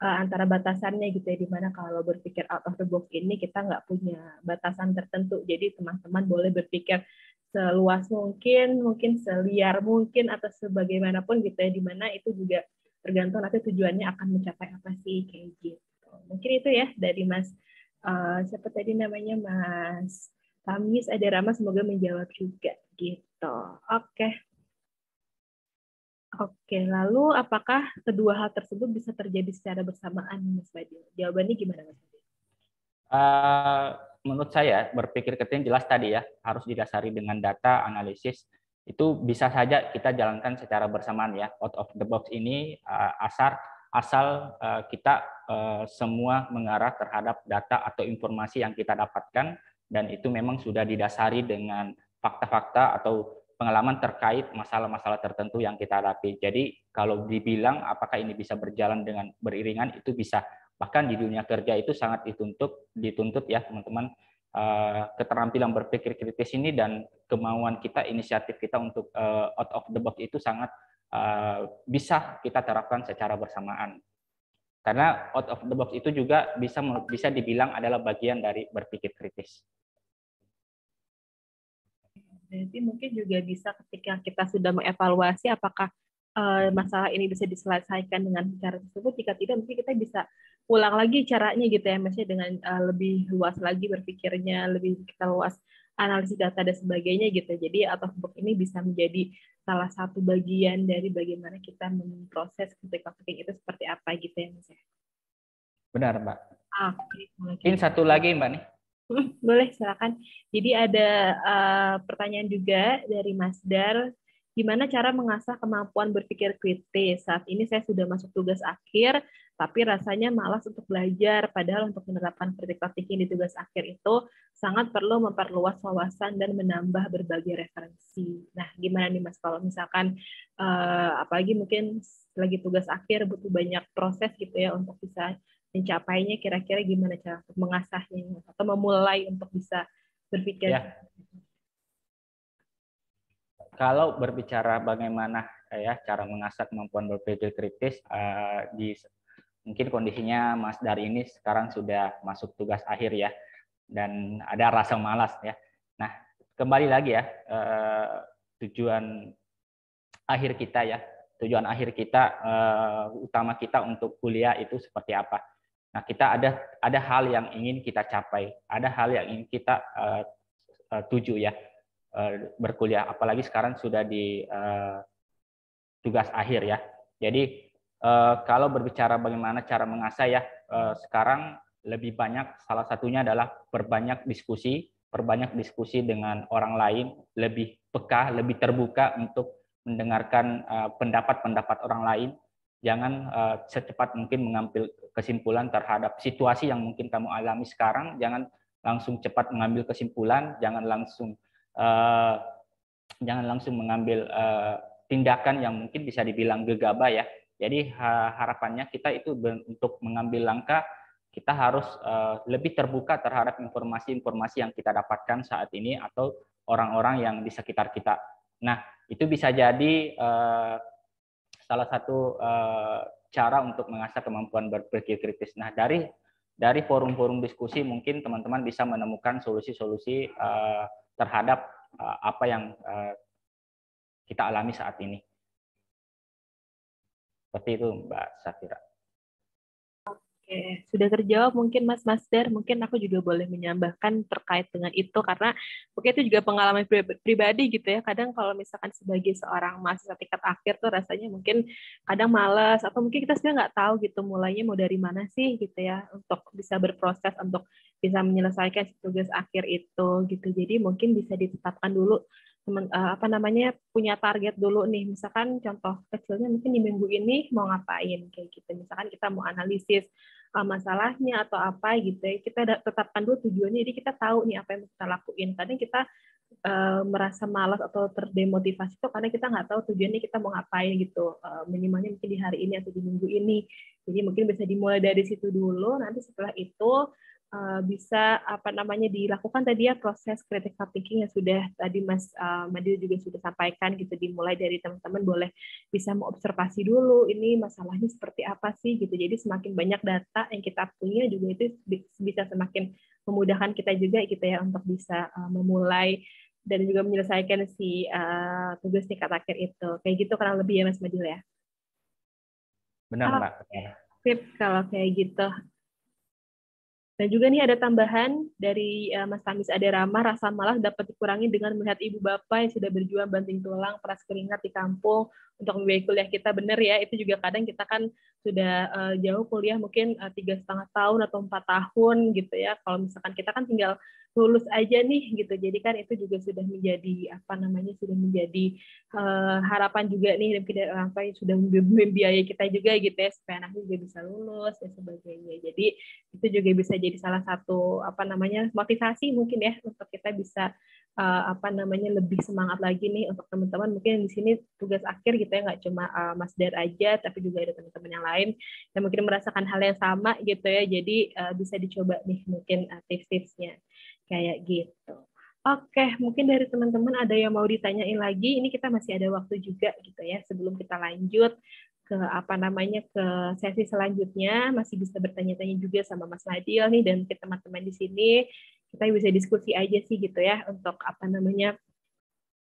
antara batasannya gitu ya, dimana kalau berpikir out of the box ini kita nggak punya batasan tertentu, jadi teman-teman boleh berpikir seluas mungkin seliar mungkin, atau sebagaimanapun gitu ya, dimana itu juga tergantung nanti tujuannya akan mencapai apa sih, kayak gitu. Mungkin itu ya dari Mas siapa tadi namanya, Mas Tamis ada Rama, semoga menjawab juga gitu. Oke, lalu apakah kedua hal tersebut bisa terjadi secara bersamaan, Mas Fadil? Jawabannya gimana, Mas Fadil? Menurut saya berpikir kritis jelas tadi ya, harus didasari dengan data analisis. Itu bisa saja kita jalankan secara bersamaan ya. Out of the box ini asal kita semua mengarah terhadap data atau informasi yang kita dapatkan, dan itu memang sudah didasari dengan fakta-fakta atau pengalaman terkait masalah-masalah tertentu yang kita hadapi. Jadi kalau dibilang apakah ini bisa berjalan dengan beriringan, itu bisa. Bahkan di dunia kerja itu sangat dituntut ya teman-teman, keterampilan berpikir kritis ini dan kemauan kita, inisiatif kita untuk out of the box itu sangat bisa kita terapkan secara bersamaan. Karena out of the box itu juga bisa dibilang adalah bagian dari berpikir kritis. Berarti mungkin juga bisa ketika kita sudah mengevaluasi apakah masalah ini bisa diselesaikan dengan cara tersebut, jika tidak mungkin kita bisa ulang lagi caranya gitu ya, maksudnya dengan lebih luas lagi berpikirnya, lebih kita luas analisis data dan sebagainya gitu. Jadi out of box ini bisa menjadi salah satu bagian dari bagaimana kita memproses critical thinking itu seperti apa gitu ya, Mas ya. Benar, Mbak. Oke. Mungkin satu lagi, Mbak nih. Boleh, silakan. Jadi ada pertanyaan juga dari Mas Dar. Gimana cara mengasah kemampuan berpikir kritis? Saat ini saya sudah masuk tugas akhir, tapi rasanya malas untuk belajar. Padahal untuk menerapkan critical thinking di tugas akhir itu sangat perlu memperluas wawasan dan menambah berbagai referensi. Nah, gimana nih Mas kalau misalkan apalagi mungkin lagi tugas akhir butuh banyak proses gitu ya untuk bisa mencapainya, kira-kira gimana cara untuk mengasahnya atau memulai untuk bisa berpikir? Ya. Kalau berbicara bagaimana ya cara mengasah kemampuan berpikir kritis, mungkin kondisinya Mas Dar ini sekarang sudah masuk tugas akhir ya, dan ada rasa malas ya. Nah, kembali lagi ya, tujuan akhir kita utama kita untuk kuliah itu seperti apa. Nah, kita ada hal yang ingin kita capai, ada hal yang ingin kita tuju ya, berkuliah, apalagi sekarang sudah di tugas akhir ya. Jadi kalau berbicara bagaimana cara mengasah ya, sekarang lebih banyak, salah satunya adalah perbanyak diskusi dengan orang lain, lebih peka, lebih terbuka untuk mendengarkan pendapat-pendapat orang lain. Jangan secepat mungkin mengambil kesimpulan terhadap situasi yang mungkin kamu alami sekarang. Jangan langsung cepat mengambil kesimpulan, jangan langsung mengambil tindakan yang mungkin bisa dibilang gegabah ya. Jadi harapannya kita itu untuk mengambil langkah, kita harus lebih terbuka terhadap informasi-informasi yang kita dapatkan saat ini atau orang-orang yang di sekitar kita. Nah, itu bisa jadi salah satu cara untuk mengasah kemampuan berpikir kritis. Nah, dari forum-forum diskusi mungkin teman-teman bisa menemukan solusi-solusi terhadap apa yang kita alami saat ini. Seperti itu, Mbak Safira. Oke, sudah terjawab mungkin Mas Masdar, mungkin aku juga boleh menambahkan terkait dengan itu, karena mungkin itu juga pengalaman pribadi gitu ya. Kadang kalau misalkan sebagai seorang mahasiswa tingkat akhir tuh rasanya mungkin kadang malas, atau mungkin kita sebenarnya nggak tahu gitu mulainya mau dari mana sih gitu ya, untuk bisa berproses, untuk bisa menyelesaikan tugas akhir itu gitu. Jadi mungkin bisa ditetapkan dulu punya target dulu nih, misalkan contoh kecilnya mungkin di minggu ini mau ngapain kayak gitu, misalkan kita mau analisis masalahnya atau apa gitu ya, kita tetapkan dulu tujuannya, jadi kita tahu nih apa yang kita lakuin. Kadang kita merasa malas atau terdemotivasi itu karena kita nggak tahu tujuannya kita mau ngapain gitu, minimalnya mungkin di hari ini atau di minggu ini. Jadi mungkin bisa dimulai dari situ dulu, nanti setelah itu bisa dilakukan tadi ya proses critical thinking yang sudah tadi Mas Madil juga sudah sampaikan gitu, dimulai dari teman-teman boleh bisa mengobservasi dulu ini masalahnya seperti apa sih gitu. Jadi semakin banyak data yang kita punya juga itu bisa semakin memudahkan kita juga gitu ya untuk bisa memulai dan juga menyelesaikan si tugas tingkat akhir itu. Kayak gitu kurang lebih ya Mas Madil ya. Benar, Mbak. Sip kalau kayak gitu. Dan juga nih ada tambahan dari Mas Tamis Adarama, rasa malas dapat dikurangi dengan melihat ibu bapak yang sudah berjuang banting tulang, peras keringat di kampung untuk membiayai kuliah kita. Benar ya, itu juga kadang kita kan sudah jauh kuliah mungkin 3,5 tahun atau 4 tahun gitu ya. Kalau misalkan kita kan tinggal lulus aja nih gitu. Jadi kan itu juga sudah menjadi sudah menjadi harapan juga nih dari orang tua yang sudah membiayai kita juga gitu ya, supaya anaknya juga bisa lulus dan sebagainya. Jadi itu juga bisa jadi salah satu motivasi mungkin ya untuk kita bisa lebih semangat lagi nih untuk teman-teman mungkin di sini tugas akhir gitu ya, nggak cuma Mas Dar aja tapi juga ada teman-teman yang lain yang mungkin merasakan hal yang sama gitu ya. Jadi bisa dicoba nih mungkin tips-tipsnya kayak gitu. Oke, mungkin dari teman-teman ada yang mau ditanyain lagi. Ini kita masih ada waktu juga gitu ya sebelum kita lanjut ke ke sesi selanjutnya. Masih bisa bertanya-tanya juga sama Mas Nadil nih dan ke teman-teman di sini. Kita bisa diskusi aja sih gitu ya untuk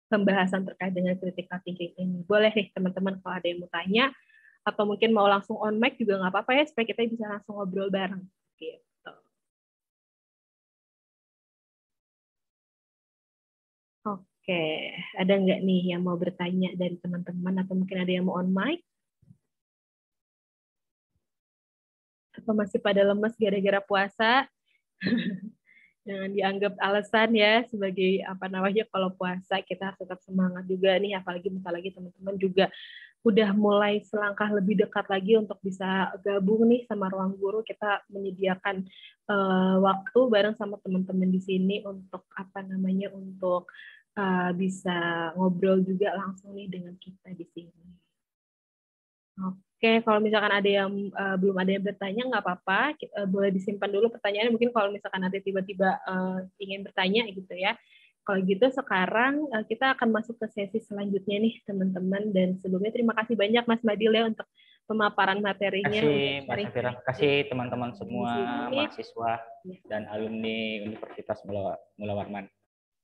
pembahasan terkait dengan critical thinking ini. Boleh nih teman-teman kalau ada yang mau tanya atau mungkin mau langsung on mic juga nggak apa-apa ya, supaya kita bisa langsung ngobrol bareng gitu. Oke, ada nggak nih yang mau bertanya dari teman-teman atau mungkin ada yang mau on mic? Atau masih pada lemes gara-gara puasa? Jangan dianggap alasan ya sebagai kalau puasa kita harus tetap semangat juga nih, apalagi teman-teman juga udah mulai selangkah lebih dekat lagi untuk bisa gabung nih sama Ruang Guru. Kita menyediakan waktu bareng sama teman-teman di sini untuk untuk bisa ngobrol juga langsung nih dengan kita di sini. Oke, kalau misalkan ada yang belum ada yang bertanya, nggak apa-apa, boleh disimpan dulu pertanyaannya. Mungkin kalau misalkan nanti tiba-tiba ingin bertanya gitu ya. Kalau gitu sekarang kita akan masuk ke sesi selanjutnya nih teman-teman. Dan sebelumnya terima kasih banyak Mas Madil ya untuk pemaparan materinya. Terima kasih Mbak Safira, terima kasih teman-teman semua mahasiswa dan alumni Universitas Mula Warman.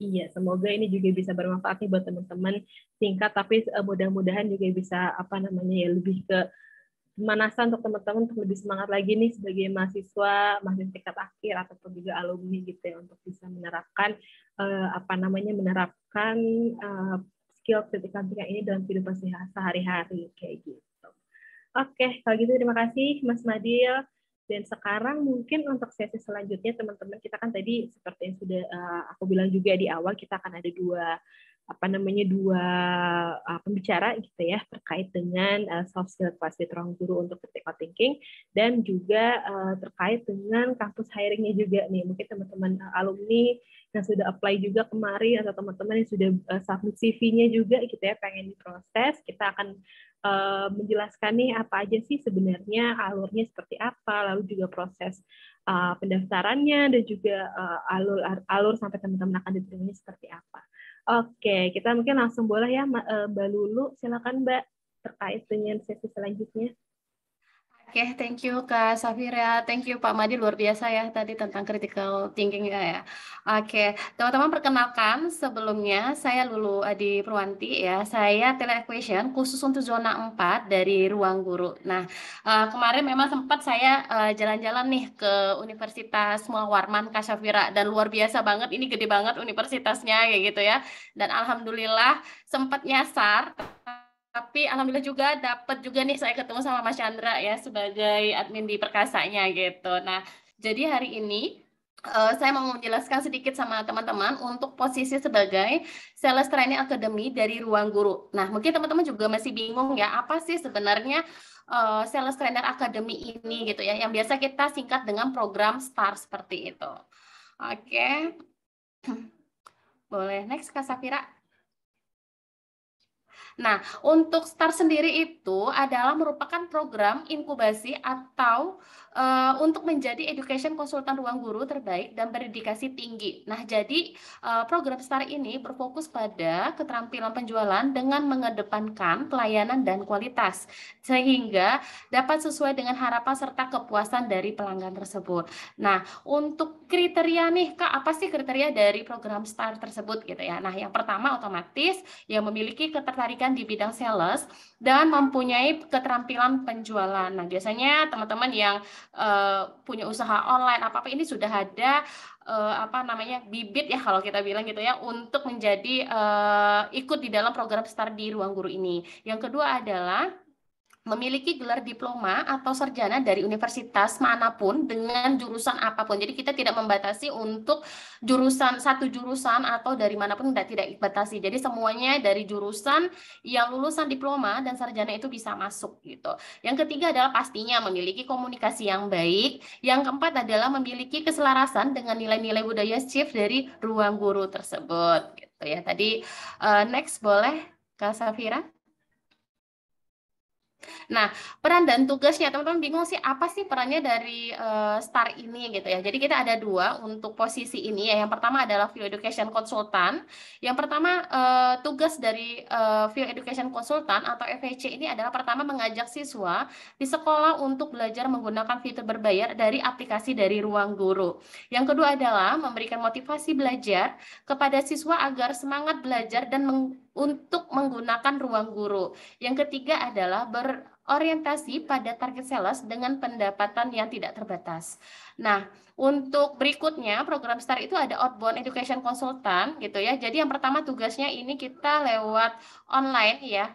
Iya, semoga ini juga bisa bermanfaat nih buat teman-teman singkat, tapi mudah-mudahan juga bisa lebih ke pemanasan untuk teman-teman untuk lebih semangat lagi nih sebagai mahasiswa tingkat akhir ataupun juga alumni gitu ya, untuk bisa menerapkan skill critical thinking ini dalam kehidupan sehari-hari kayak gitu. Oke, kalau gitu terima kasih Mas Madil. Dan sekarang mungkin untuk sesi selanjutnya teman-teman, kita kan tadi seperti yang sudah aku bilang juga di awal, kita akan ada dua pembicara gitu ya terkait dengan soft skill kelas di Ruang Guru untuk critical thinking, dan juga terkait dengan kampus hiringnya juga nih. Mungkin teman-teman alumni yang sudah apply juga kemarin atau teman-teman yang sudah submit CV-nya juga gitu ya, pengen diproses, kita akan menjelaskan nih apa aja sih sebenarnya alurnya seperti apa, lalu juga proses pendaftarannya dan juga alur sampai teman-teman akan diterimanya seperti apa. Oke, kita mungkin langsung boleh ya Mbak Lulu, silakan Mbak terkait dengan sesi selanjutnya. Oke, thank you Kak Safira, thank you Pak Madi, luar biasa ya tadi tentang critical thinking ya. Oke, teman-teman perkenalkan sebelumnya saya Lulu Adi Purwanti ya, saya teleequation khusus untuk zona 4 dari Ruang Guru. Nah, kemarin memang sempat saya jalan-jalan nih ke Universitas Muhammad Warman Kak Safira, dan luar biasa banget, ini gede banget universitasnya kayak gitu ya. Dan alhamdulillah sempat nyasar. Tapi alhamdulillah juga dapat juga nih saya ketemu sama Mas Chandra ya sebagai admin di Perkasanya gitu. Nah, jadi hari ini saya mau menjelaskan sedikit sama teman-teman untuk posisi sebagai Sales Training Academy dari Ruang Guru. Nah, mungkin teman-teman juga masih bingung ya, apa sih sebenarnya Sales Trainer Academy ini gitu ya, yang biasa kita singkat dengan program STAR seperti itu. Oke. Boleh next Kak Safira. Nah, untuk STAR sendiri itu adalah merupakan program inkubasi atau untuk menjadi education konsultan ruang guru terbaik dan berdedikasi tinggi. Nah, jadi program STAR ini berfokus pada keterampilan penjualan dengan mengedepankan pelayanan dan kualitas, sehingga dapat sesuai dengan harapan serta kepuasan dari pelanggan tersebut. Nah, untuk kriteria nih, Kak, apa sih kriteria dari program STAR tersebut gitu ya? Nah, yang pertama otomatis yang memiliki ketertarikan di bidang sales dan mempunyai keterampilan penjualan. Nah, biasanya teman-teman yang punya usaha online apa-apa ini sudah ada bibit ya kalau kita bilang gitu ya untuk menjadi ikut di dalam program STAR di Ruang Guru ini. Yang kedua adalah memiliki gelar diploma atau sarjana dari universitas manapun dengan jurusan apapun. Jadi kita tidak membatasi untuk satu jurusan atau dari manapun tidak dibatasi. Jadi semuanya dari jurusan yang lulusan diploma dan sarjana itu bisa masuk gitu. Yang ketiga adalah pastinya memiliki komunikasi yang baik. Yang keempat adalah memiliki keselarasan dengan nilai-nilai budaya shift dari Ruang Guru tersebut gitu ya. Tadi next boleh Kak Safira? Nah, peran dan tugasnya, teman-teman bingung sih apa sih perannya dari STAR ini gitu ya. Jadi kita ada dua untuk posisi ini ya. Yang pertama adalah Field Education Consultant. Yang pertama tugas dari Field Education Consultant atau FEC ini adalah pertama mengajak siswa di sekolah untuk belajar menggunakan fitur berbayar dari aplikasi dari Ruang Guru. Yang kedua adalah memberikan motivasi belajar kepada siswa agar semangat belajar dan untuk menggunakan Ruang Guru. Yang ketiga adalah berorientasi pada target sales dengan pendapatan yang tidak terbatas. Nah, untuk berikutnya program STAR itu ada outbound education consultant gitu ya. Jadi yang pertama tugasnya ini kita lewat online ya.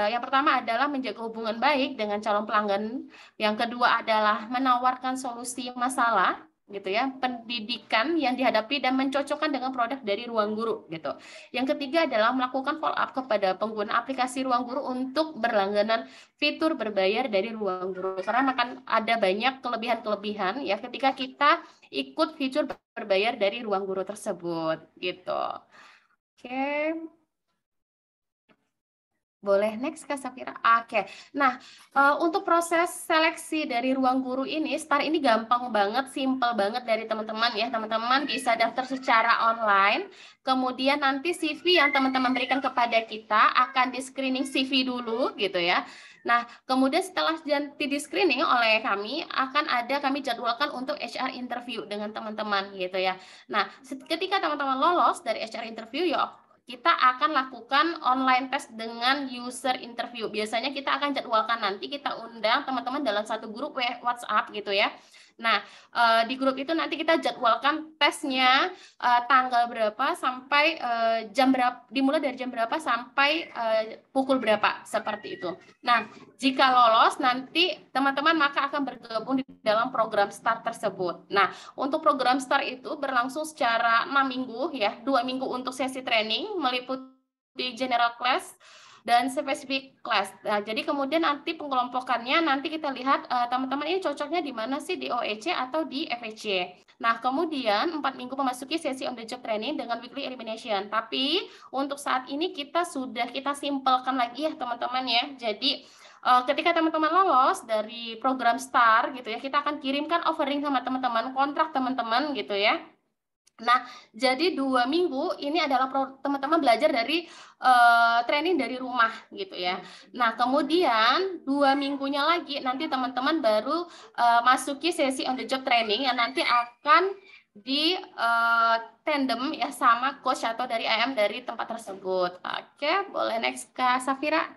Yang pertama adalah menjaga hubungan baik dengan calon pelanggan. Yang kedua adalah menawarkan solusi masalah gitu ya, pendidikan yang dihadapi dan mencocokkan dengan produk dari Ruang Guru gitu. Yang ketiga adalah melakukan follow up kepada pengguna aplikasi Ruang Guru untuk berlangganan fitur berbayar dari Ruang Guru. Karena akan ada banyak kelebihan-kelebihan ya ketika kita ikut fitur berbayar dari Ruang Guru tersebut gitu. Oke. Boleh next Kak Safira. Oke. Nah, untuk proses seleksi dari Ruang Guru ini, STAR ini gampang banget, simple banget dari teman-teman ya. Teman-teman bisa daftar secara online. Kemudian nanti CV yang teman-teman berikan kepada kita akan di-screening CV dulu gitu ya. Nah, kemudian setelah nanti di-screening oleh kami, kami jadwalkan untuk HR interview dengan teman-teman gitu ya. Nah, ketika teman-teman lolos dari HR interview, ya kita akan lakukan online test dengan user interview. Biasanya kita akan jadwalkan nanti kita undang teman-teman dalam satu grup WhatsApp gitu ya. Nah, di grup itu nanti kita jadwalkan tesnya tanggal berapa sampai jam berapa, dimulai dari jam berapa sampai pukul berapa, seperti itu. Nah, jika lolos nanti teman-teman maka akan bergabung di dalam program STAR tersebut. Nah, untuk program STAR itu berlangsung secara 6 minggu ya, 2 minggu untuk sesi training meliputi general class dan spesifik class. Nah, jadi kemudian nanti pengelompokannya nanti kita lihat teman-teman ini cocoknya di mana sih, di OEC atau di FEC. Nah, kemudian 4 minggu memasuki sesi on the job training dengan weekly elimination. Tapi untuk saat ini kita simpelkan lagi ya teman-teman ya. Jadi ketika teman-teman lolos dari program STAR gitu ya, kita akan kirimkan offering sama teman-teman, kontrak teman-teman gitu ya. Nah, jadi 2 minggu ini adalah teman-teman belajar dari training dari rumah gitu ya. Nah, kemudian 2 minggunya lagi nanti teman-teman baru masuki sesi on the job training yang nanti akan di tandem ya sama coach atau dari AM dari tempat tersebut. Oke, boleh next Kak Safira.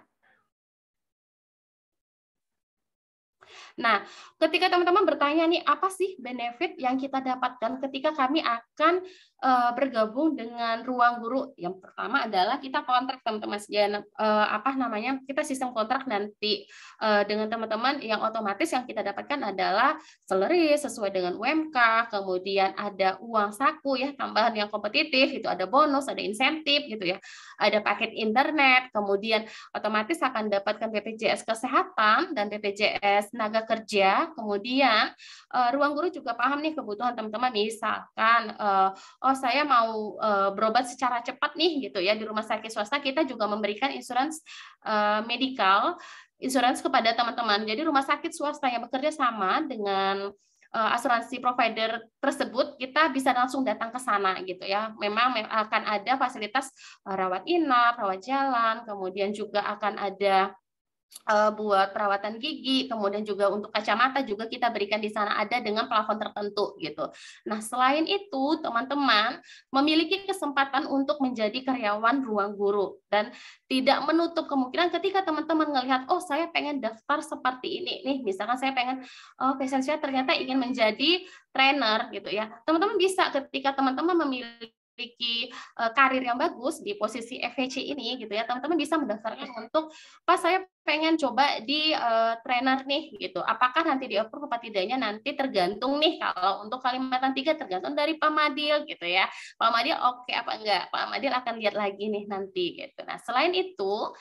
Nah, ketika teman-teman bertanya nih, apa sih benefit yang kita dapatkan ketika kami akan bergabung dengan Ruang Guru? Yang pertama adalah kita kontrak teman-teman, kita sistem kontrak nanti dengan teman-teman yang otomatis yang kita dapatkan adalah salary sesuai dengan UMK, kemudian ada uang saku ya, tambahan yang kompetitif, itu ada bonus, ada insentif gitu ya, ada paket internet, kemudian otomatis akan dapatkan BPJS Kesehatan dan BPJS Tenaga Kerja. Kemudian Ruang Guru juga paham nih kebutuhan teman-teman, misalkan saya mau berobat secara cepat nih gitu ya di rumah sakit swasta, kita juga memberikan insurans medical insurans kepada teman-teman. Jadi rumah sakit swasta yang bekerja sama dengan asuransi provider tersebut, kita bisa langsung datang ke sana gitu ya. Memang akan ada fasilitas rawat inap, rawat jalan, kemudian juga akan ada buat perawatan gigi, kemudian juga untuk kacamata juga kita berikan di sana, ada dengan plafon tertentu gitu. Nah, selain itu teman-teman memiliki kesempatan untuk menjadi karyawan Ruang Guru dan tidak menutup kemungkinan ketika teman-teman melihat, oh saya pengen daftar seperti ini nih, misalkan saya pengen passion saya ternyata ingin menjadi trainer gitu ya. Teman-teman bisa ketika teman-teman memiliki karir yang bagus di posisi FHC ini gitu ya, teman-teman bisa mendaftarkan untuk saya pengen coba di trainer nih gitu. Apakah nanti di approve apa tidaknya nanti tergantung nih, kalau untuk Kalimantan 3 tergantung dari Pak Madil gitu ya. Pak Madil oke apa enggak? Pak Madil akan lihat lagi nih nanti gitu. Nah, selain itu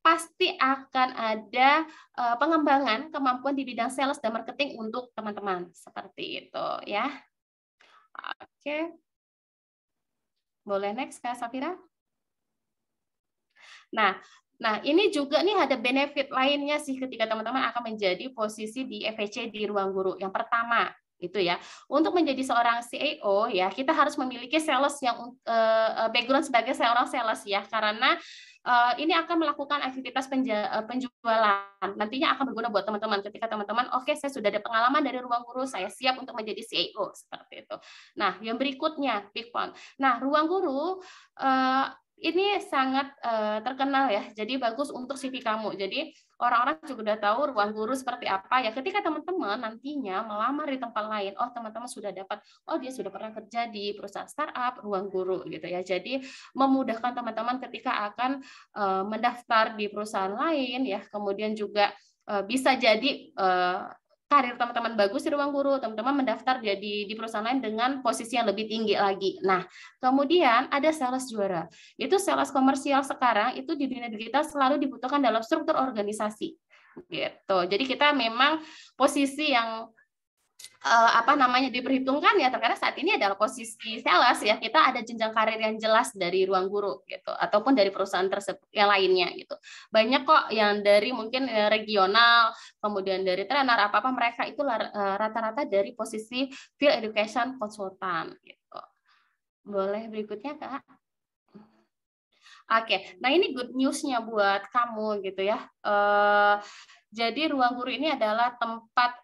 pasti akan ada pengembangan kemampuan di bidang sales dan marketing untuk teman-teman seperti itu ya. Oke. Boleh next Kak Safira? Nah, ini juga nih ada benefit lainnya sih ketika teman-teman akan menjadi posisi di FHC di Ruang Guru. Yang pertama, itu ya, untuk menjadi seorang CEO ya, kita harus memiliki sales yang background sebagai seorang sales ya, karena ini akan melakukan aktivitas penjualan. Nantinya akan berguna buat teman-teman ketika teman-teman, oke, saya sudah ada pengalaman dari Ruang Guru, saya siap untuk menjadi CEO seperti itu. Nah, yang berikutnya, Big Fund. Nah, Ruang Guru ini sangat terkenal ya, jadi bagus untuk CV kamu. Jadi orang-orang juga udah tahu Ruang Guru seperti apa ya. Ketika teman-teman nantinya melamar di tempat lain, oh teman-teman sudah dapat, oh dia sudah pernah kerja di perusahaan startup Ruang Guru gitu ya. Jadi memudahkan teman-teman ketika akan mendaftar di perusahaan lain ya. Kemudian juga bisa jadi karir teman-teman bagus di Ruang Guru, teman-teman mendaftar jadi di perusahaan lain dengan posisi yang lebih tinggi lagi. Nah, kemudian ada sales juara. Itu sales komersial sekarang itu di dunia digital selalu dibutuhkan dalam struktur organisasi. Gitu. Jadi kita memang posisi yang diperhitungkan ya, terkadang saat ini adalah posisi sales ya, kita ada jenjang karir yang jelas dari Ruang Guru gitu, ataupun dari perusahaan tersebut yang lainnya gitu. Banyak kok yang dari mungkin regional, kemudian dari trainer apa mereka itu rata-rata dari posisi field education konsultan gitu. Boleh berikutnya Kak. Oke, nah ini good news-nya buat kamu gitu ya. Jadi Ruang Guru ini adalah tempat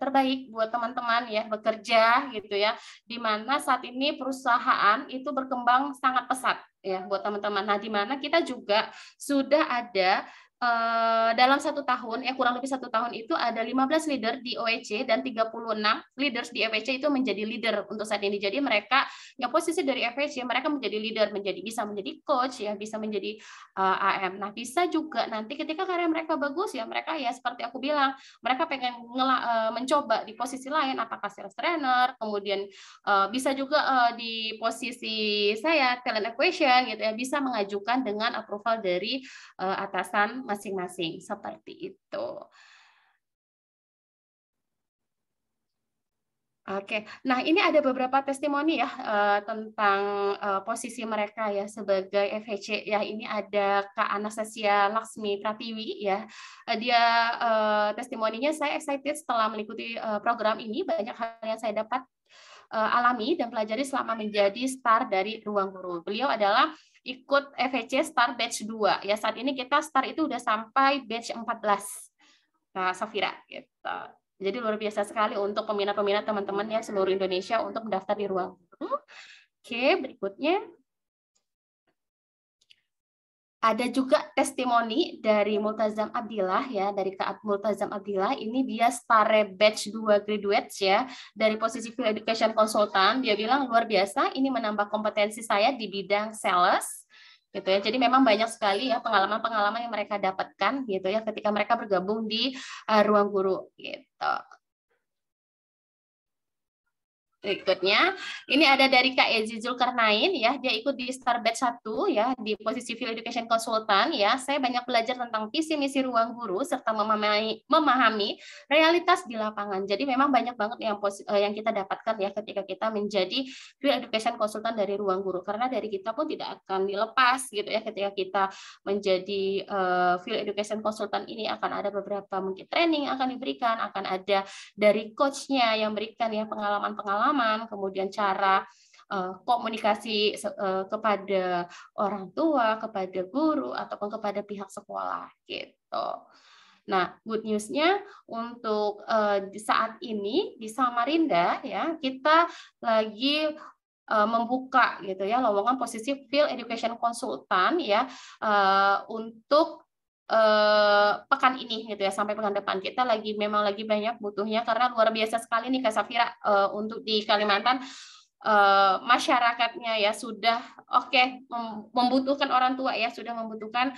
terbaik buat teman-teman ya bekerja gitu ya, di mana saat ini perusahaan itu berkembang sangat pesat ya buat teman-teman. Nah, di mana kita juga sudah ada dalam 1 tahun ya, kurang lebih 1 tahun itu ada 15 leader di OEC dan 36 leaders di FHC itu menjadi leader untuk saat ini. Jadi mereka yang posisi dari FHC mereka menjadi leader, bisa menjadi coach ya, bisa menjadi AM. Nah, bisa juga nanti ketika karya mereka bagus ya, mereka ya seperti aku bilang, mereka pengen mencoba di posisi lain, apakah sales trainer, kemudian bisa juga di posisi saya talent acquisition gitu ya, bisa mengajukan dengan approval dari atasan masing-masing seperti itu. Oke, nah ini ada beberapa testimoni ya tentang posisi mereka ya sebagai FHC ya. Ini ada Kak Anastasia Laksmi Pratiwi ya. Dia testimoninya, saya excited setelah mengikuti program ini, banyak hal yang saya dapat alami dan pelajari selama menjadi STAR dari Ruang Guru. Beliau adalah ikut FEC STAR batch 2. Ya, saat ini kita STAR itu udah sampai batch 14. Kak Safira gitu. Jadi luar biasa sekali untuk peminat-peminat teman-teman yang seluruh Indonesia untuk mendaftar di Ruang Guru. Oke, berikutnya. Ada juga testimoni dari Multazam Abdillah ya, dari Kak Multazam Abdillah. Ini dia STAR batch 2 graduates ya, dari posisi Field Education Consultant. Dia bilang luar biasa, ini menambah kompetensi saya di bidang sales gitu ya. Jadi memang banyak sekali ya pengalaman-pengalaman yang mereka dapatkan gitu ya ketika mereka bergabung di Ruang Guru gitu. Berikutnya, ini ada dari Kak Ezi Zulkarnain ya, dia ikut di STAR batch 1 ya, di posisi Field Education Consultant ya. Saya banyak belajar tentang visi misi Ruang Guru serta memahami realitas di lapangan. Jadi memang banyak banget yang kita dapatkan ya ketika kita menjadi Field Education Consultant dari Ruang Guru, karena dari kita pun tidak akan dilepas gitu ya ketika kita menjadi Field Education Consultant ini. Akan ada beberapa mungkin training yang akan diberikan, akan ada dari coach-nya yang berikan ya pengalaman-pengalaman, kemudian cara komunikasi kepada orang tua, kepada guru, ataupun kepada pihak sekolah gitu. Nah, good news-nya untuk di saat ini di Samarinda ya, kita lagi membuka gitu ya lowongan posisi Field Education Consultant ya untuk pekan ini gitu ya, sampai pekan depan. Kita memang lagi banyak butuhnya karena luar biasa sekali nih Kak Safira untuk di Kalimantan masyarakatnya ya sudah membutuhkan orang tua ya, sudah membutuhkan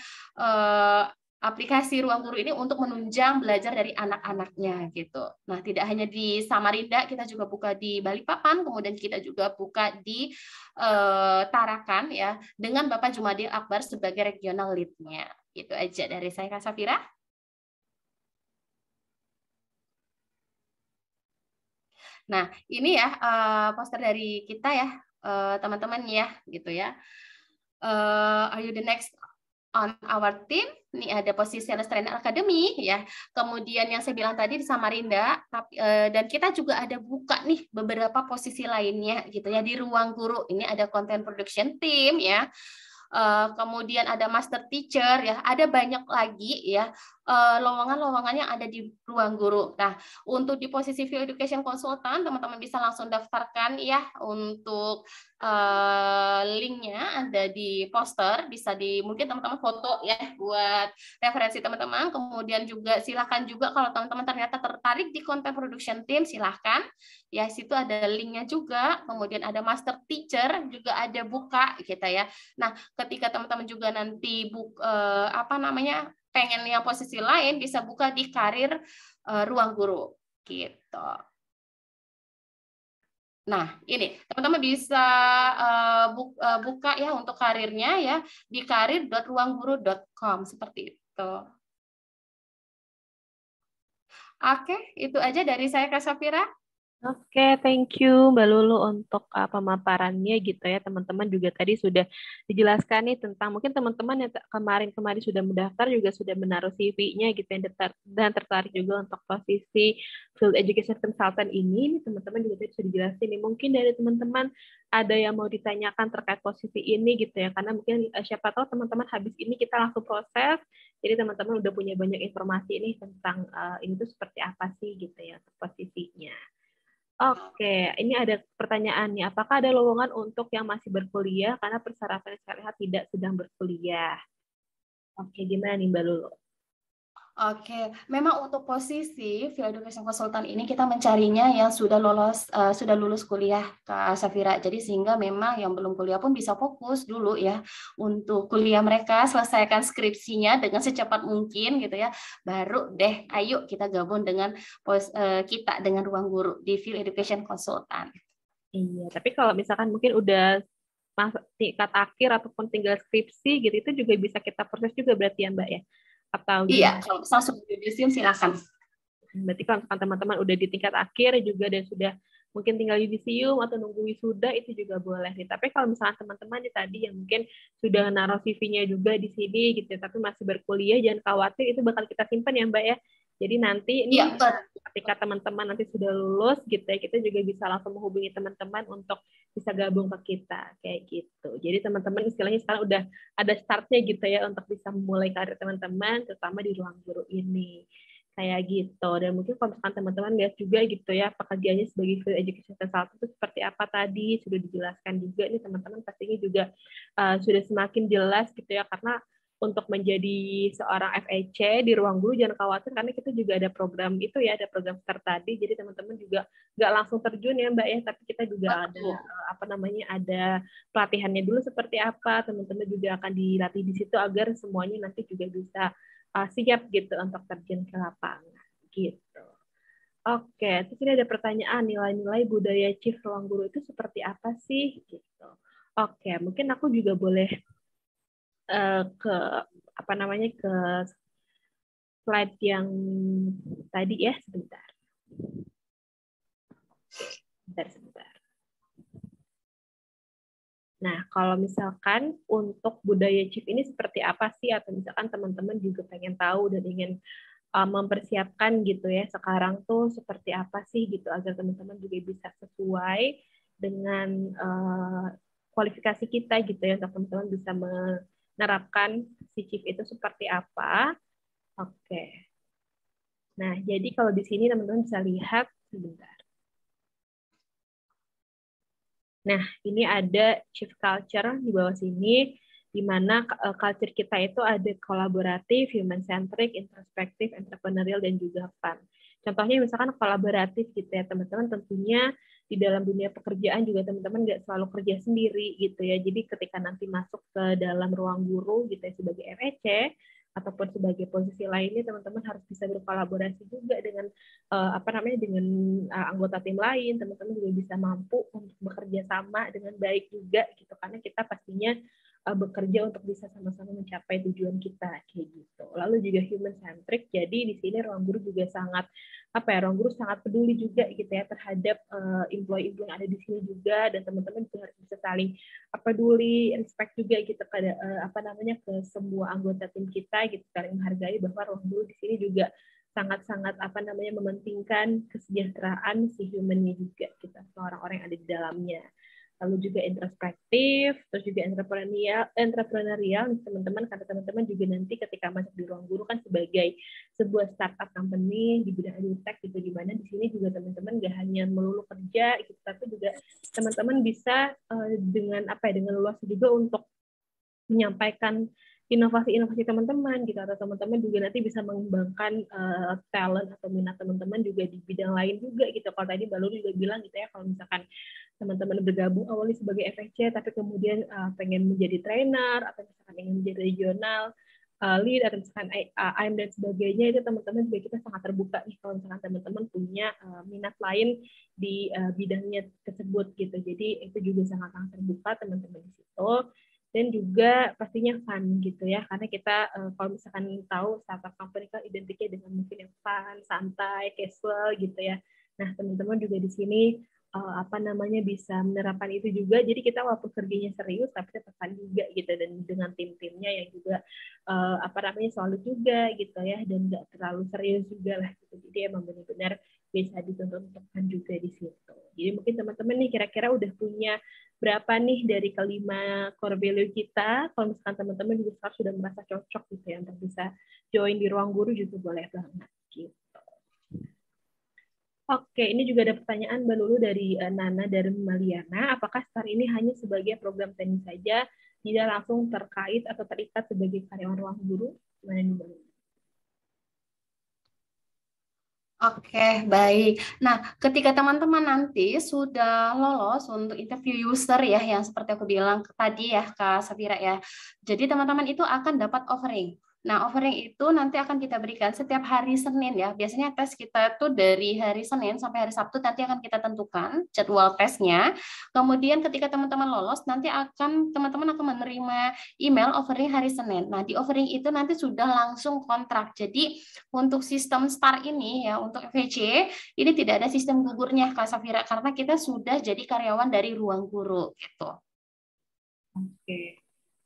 aplikasi Ruang Guru ini untuk menunjang belajar dari anak-anaknya gitu. Nah, tidak hanya di Samarinda, kita juga buka di Balikpapan, kemudian kita juga buka di Tarakan ya, dengan Bapak Jumadil Akbar sebagai regional lead-nya. Itu aja dari saya, Kak Safira. Nah, ini ya poster dari kita ya, teman-teman ya, gitu ya. Are you the next on our team? Ini ada posisi Sales Trainer Academy ya. Kemudian yang saya bilang tadi di Samarinda, dan kita juga ada buka nih beberapa posisi lainnya gitu ya di Ruang Guru. Ini ada Content Production Team ya. Kemudian ada Master Teacher ya. Ada banyak lagi ya lowongan-lowongan yang ada di Ruang Guru. Nah, untuk di posisi Field Education Consultant, teman-teman bisa langsung daftarkan ya. Untuk linknya ada di poster, bisa mungkin teman-teman foto ya buat referensi teman-teman. Kemudian juga silakan juga kalau teman-teman ternyata tertarik di Content Production Team, silakan ya, situ ada linknya juga. Kemudian ada Master Teacher juga ada buka gitu ya. Nah, ketika teman-teman juga nanti pengen yang posisi lain, bisa buka di karir Ruang Guru gitu. Nah, ini teman-teman bisa buka ya untuk karirnya ya di karir.ruangguru.com seperti itu. Oke, itu aja dari saya, Kak Safira. Oke, thank you Mbak Lulu untuk pemaparannya gitu ya. Teman-teman juga tadi sudah dijelaskan nih tentang mungkin teman-teman yang kemarin sudah mendaftar juga sudah menaruh CV-nya gitu ya, dan tertarik juga untuk posisi Field Education Consultant ini. Teman-teman juga tadi sudah dijelasin nih. Mungkin dari teman-teman ada yang mau ditanyakan terkait posisi ini gitu ya, karena mungkin siapa tahu teman-teman habis ini kita langsung proses. Jadi teman-teman udah punya banyak informasi ini tentang ini tuh seperti apa sih gitu ya posisinya. Oke, ini ada pertanyaan nih. Apakah ada lowongan untuk yang masih berkuliah karena persyaratan yang saya lihat tidak sedang berkuliah? Oke, gimana nih Mbak Lulu? Oke, memang untuk posisi Field Education Consultant ini kita mencarinya yang sudah lulus kuliah, Kak Safira. Jadi sehingga memang yang belum kuliah pun bisa fokus dulu ya untuk kuliah mereka, selesaikan skripsinya dengan secepat mungkin gitu ya. Baru deh, ayo kita gabung dengan dengan Ruang Guru di Field Education Consultant. Iya, tapi kalau misalkan mungkin udah tingkat akhir ataupun tinggal skripsi gitu, itu juga bisa kita proses juga berarti ya Mbak ya? Atau iya, kalau langsung yudisium silakan. Berarti kalau teman-teman udah di tingkat akhir juga dan sudah mungkin tinggal yudisium atau nunggu wisuda itu juga boleh nih. Tapi kalau misalnya teman-teman tadi yang mungkin sudah naruh CV-nya juga di sini gitu, tapi masih berkuliah, jangan khawatir, itu bakal kita simpan ya Mbak ya. Jadi nanti ini Iya, ketika teman-teman nanti sudah lulus gitu ya, kita juga bisa langsung menghubungi teman-teman untuk bisa gabung ke kita kayak gitu. Jadi teman-teman istilahnya sekarang udah ada startnya gitu ya untuk bisa memulai karir teman-teman, terutama di ruang guru ini kayak gitu. Dan mungkin kalau misalkan teman-teman lihat juga gitu ya pekerjaannya sebagai field education consultant itu seperti apa tadi sudah dijelaskan juga nih teman-teman, pastinya juga sudah semakin jelas gitu ya, karena untuk menjadi seorang FEC di ruang guru jangan khawatir karena kita juga ada program itu ya, ada program start tadi. Jadi teman-teman juga nggak langsung terjun ya Mbak ya, tapi kita juga ada ada pelatihannya dulu seperti apa. Teman-teman juga akan dilatih di situ agar semuanya nanti juga bisa siap gitu untuk terjun ke lapangan gitu. Oke, terus ini ada pertanyaan, nilai-nilai budaya Chief Ruang Guru itu seperti apa sih gitu. Oke, mungkin aku juga boleh ke ke slide yang tadi ya, sebentar. Sebentar. Nah, kalau misalkan untuk budaya Chief ini seperti apa sih, atau misalkan teman-teman juga pengen tahu dan ingin mempersiapkan gitu ya, sekarang tuh seperti apa sih gitu, agar teman-teman juga bisa sesuai dengan kualifikasi kita gitu ya, untuk teman-teman bisa menerapkan si Chief itu seperti apa. Oke. Nah, jadi kalau di sini teman-teman bisa lihat sebentar. Nah, ini ada Chief Culture di bawah sini, di mana culture kita itu ada kolaboratif, human-centric, introspektif, entrepreneurial, dan juga fun. Contohnya misalkan kolaboratif gitu ya, teman-teman tentunya di dalam dunia pekerjaan juga teman-teman nggak selalu kerja sendiri gitu ya. Jadi ketika nanti masuk ke dalam ruang guru gitu ya, sebagai FEC, ataupun sebagai posisi lainnya, teman-teman harus bisa berkolaborasi juga dengan dengan anggota tim lain. Teman-teman juga bisa mampu untuk bekerja sama dengan baik juga gitu, karena kita pastinya bekerja untuk bisa sama-sama mencapai tujuan kita kayak gitu. Lalu juga human centric, jadi di sini ruang guru juga sangat ruang guru sangat peduli juga gitu ya terhadap employee yang ada di sini juga, dan teman-teman juga harus bisa saling peduli, respect juga gitu pada ke semua anggota tim kita gitu, saling menghargai bahwa ruang guru di sini juga sangat-sangat mementingkan kesejahteraan si human-nya juga kita, orang-orang yang ada di dalamnya. Lalu juga introspektif, terus juga entrepreneurial teman-teman, karena teman-teman juga nanti ketika masuk di ruang guru kan sebagai sebuah startup company di bidang edutech gitu, di mana di sini juga teman-teman nggak hanya melulu kerja gitu, tapi juga teman-teman bisa dengan luas juga untuk menyampaikan inovasi-inovasi teman-teman gitu, atau teman-teman juga nanti bisa mengembangkan talent atau minat teman-teman juga di bidang lain juga gitu. Kalau tadi Mbak Lulu juga bilang gitu ya, kalau misalkan teman-teman bergabung awalnya sebagai FEC tapi kemudian pengen menjadi trainer atau misalkan ingin menjadi regional lead atau misalkan AM dan sebagainya, itu teman-teman juga kita sangat terbuka nih kalau misalkan teman-teman punya minat lain di bidangnya tersebut gitu. Jadi itu juga sangat-sangat terbuka teman-teman di situ. Dan juga pastinya fun gitu ya, karena kita kalau misalkan tahu startup company kan identiknya dengan mungkin yang fun, santai, casual gitu ya. Nah teman-teman juga di sini bisa menerapkan itu juga. Jadi kita walaupun kerjanya serius tapi tetap fun juga gitu, dan dengan tim-timnya yang juga solid juga gitu ya, dan nggak terlalu serius juga lah gitu. Jadi emang benar-benar bisa dituntut untuk fun juga di situ. Jadi mungkin teman-teman nih kira-kira udah punya berapa nih dari kelima core value kita. Kalau misalkan teman-teman juga sudah merasa cocok gitu ya untuk bisa join di ruang guru, juga boleh banget gitu. Oke, ini juga ada pertanyaan Mbak Lulu dari Nana dari Maliana. Apakah STAR ini hanya sebagai program training saja, tidak langsung terkait atau terikat sebagai karyawan ruang guru? Gimana nih Mbak Lulu? Oke, baik. Nah, ketika teman-teman nanti sudah lolos untuk interview user ya, yang seperti aku bilang tadi ya, Kak Safira ya. Jadi teman-teman itu akan dapat offering. Nah, offering itu nanti akan kita berikan setiap hari Senin ya. Biasanya tes kita itu dari hari Senin sampai hari Sabtu, nanti akan kita tentukan jadwal tesnya. Kemudian ketika teman-teman lolos, nanti teman-teman akan menerima email offering hari Senin. Nah, di offering itu nanti sudah langsung kontrak. Jadi untuk sistem STAR ini ya, untuk FEC ini tidak ada sistem gugurnya Kak Safira, karena kita sudah jadi karyawan dari ruang guru gitu. Oke.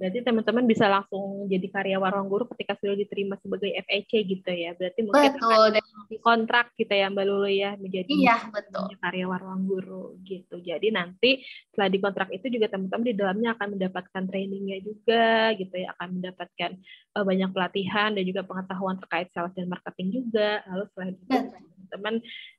Berarti teman-teman bisa langsung jadi karyawan ruang guru ketika sudah diterima sebagai FEC gitu ya. Berarti mungkin Betul. di kontrak kita ya Mbak Lulu ya, menjadi Iya, betul. karyawan ruang guru gitu. Jadi nanti setelah di kontrak itu juga teman-teman di dalamnya akan mendapatkan trainingnya juga gitu ya, akan mendapatkan banyak pelatihan dan juga pengetahuan terkait sales dan marketing juga. Lalu setelah itu teman-teman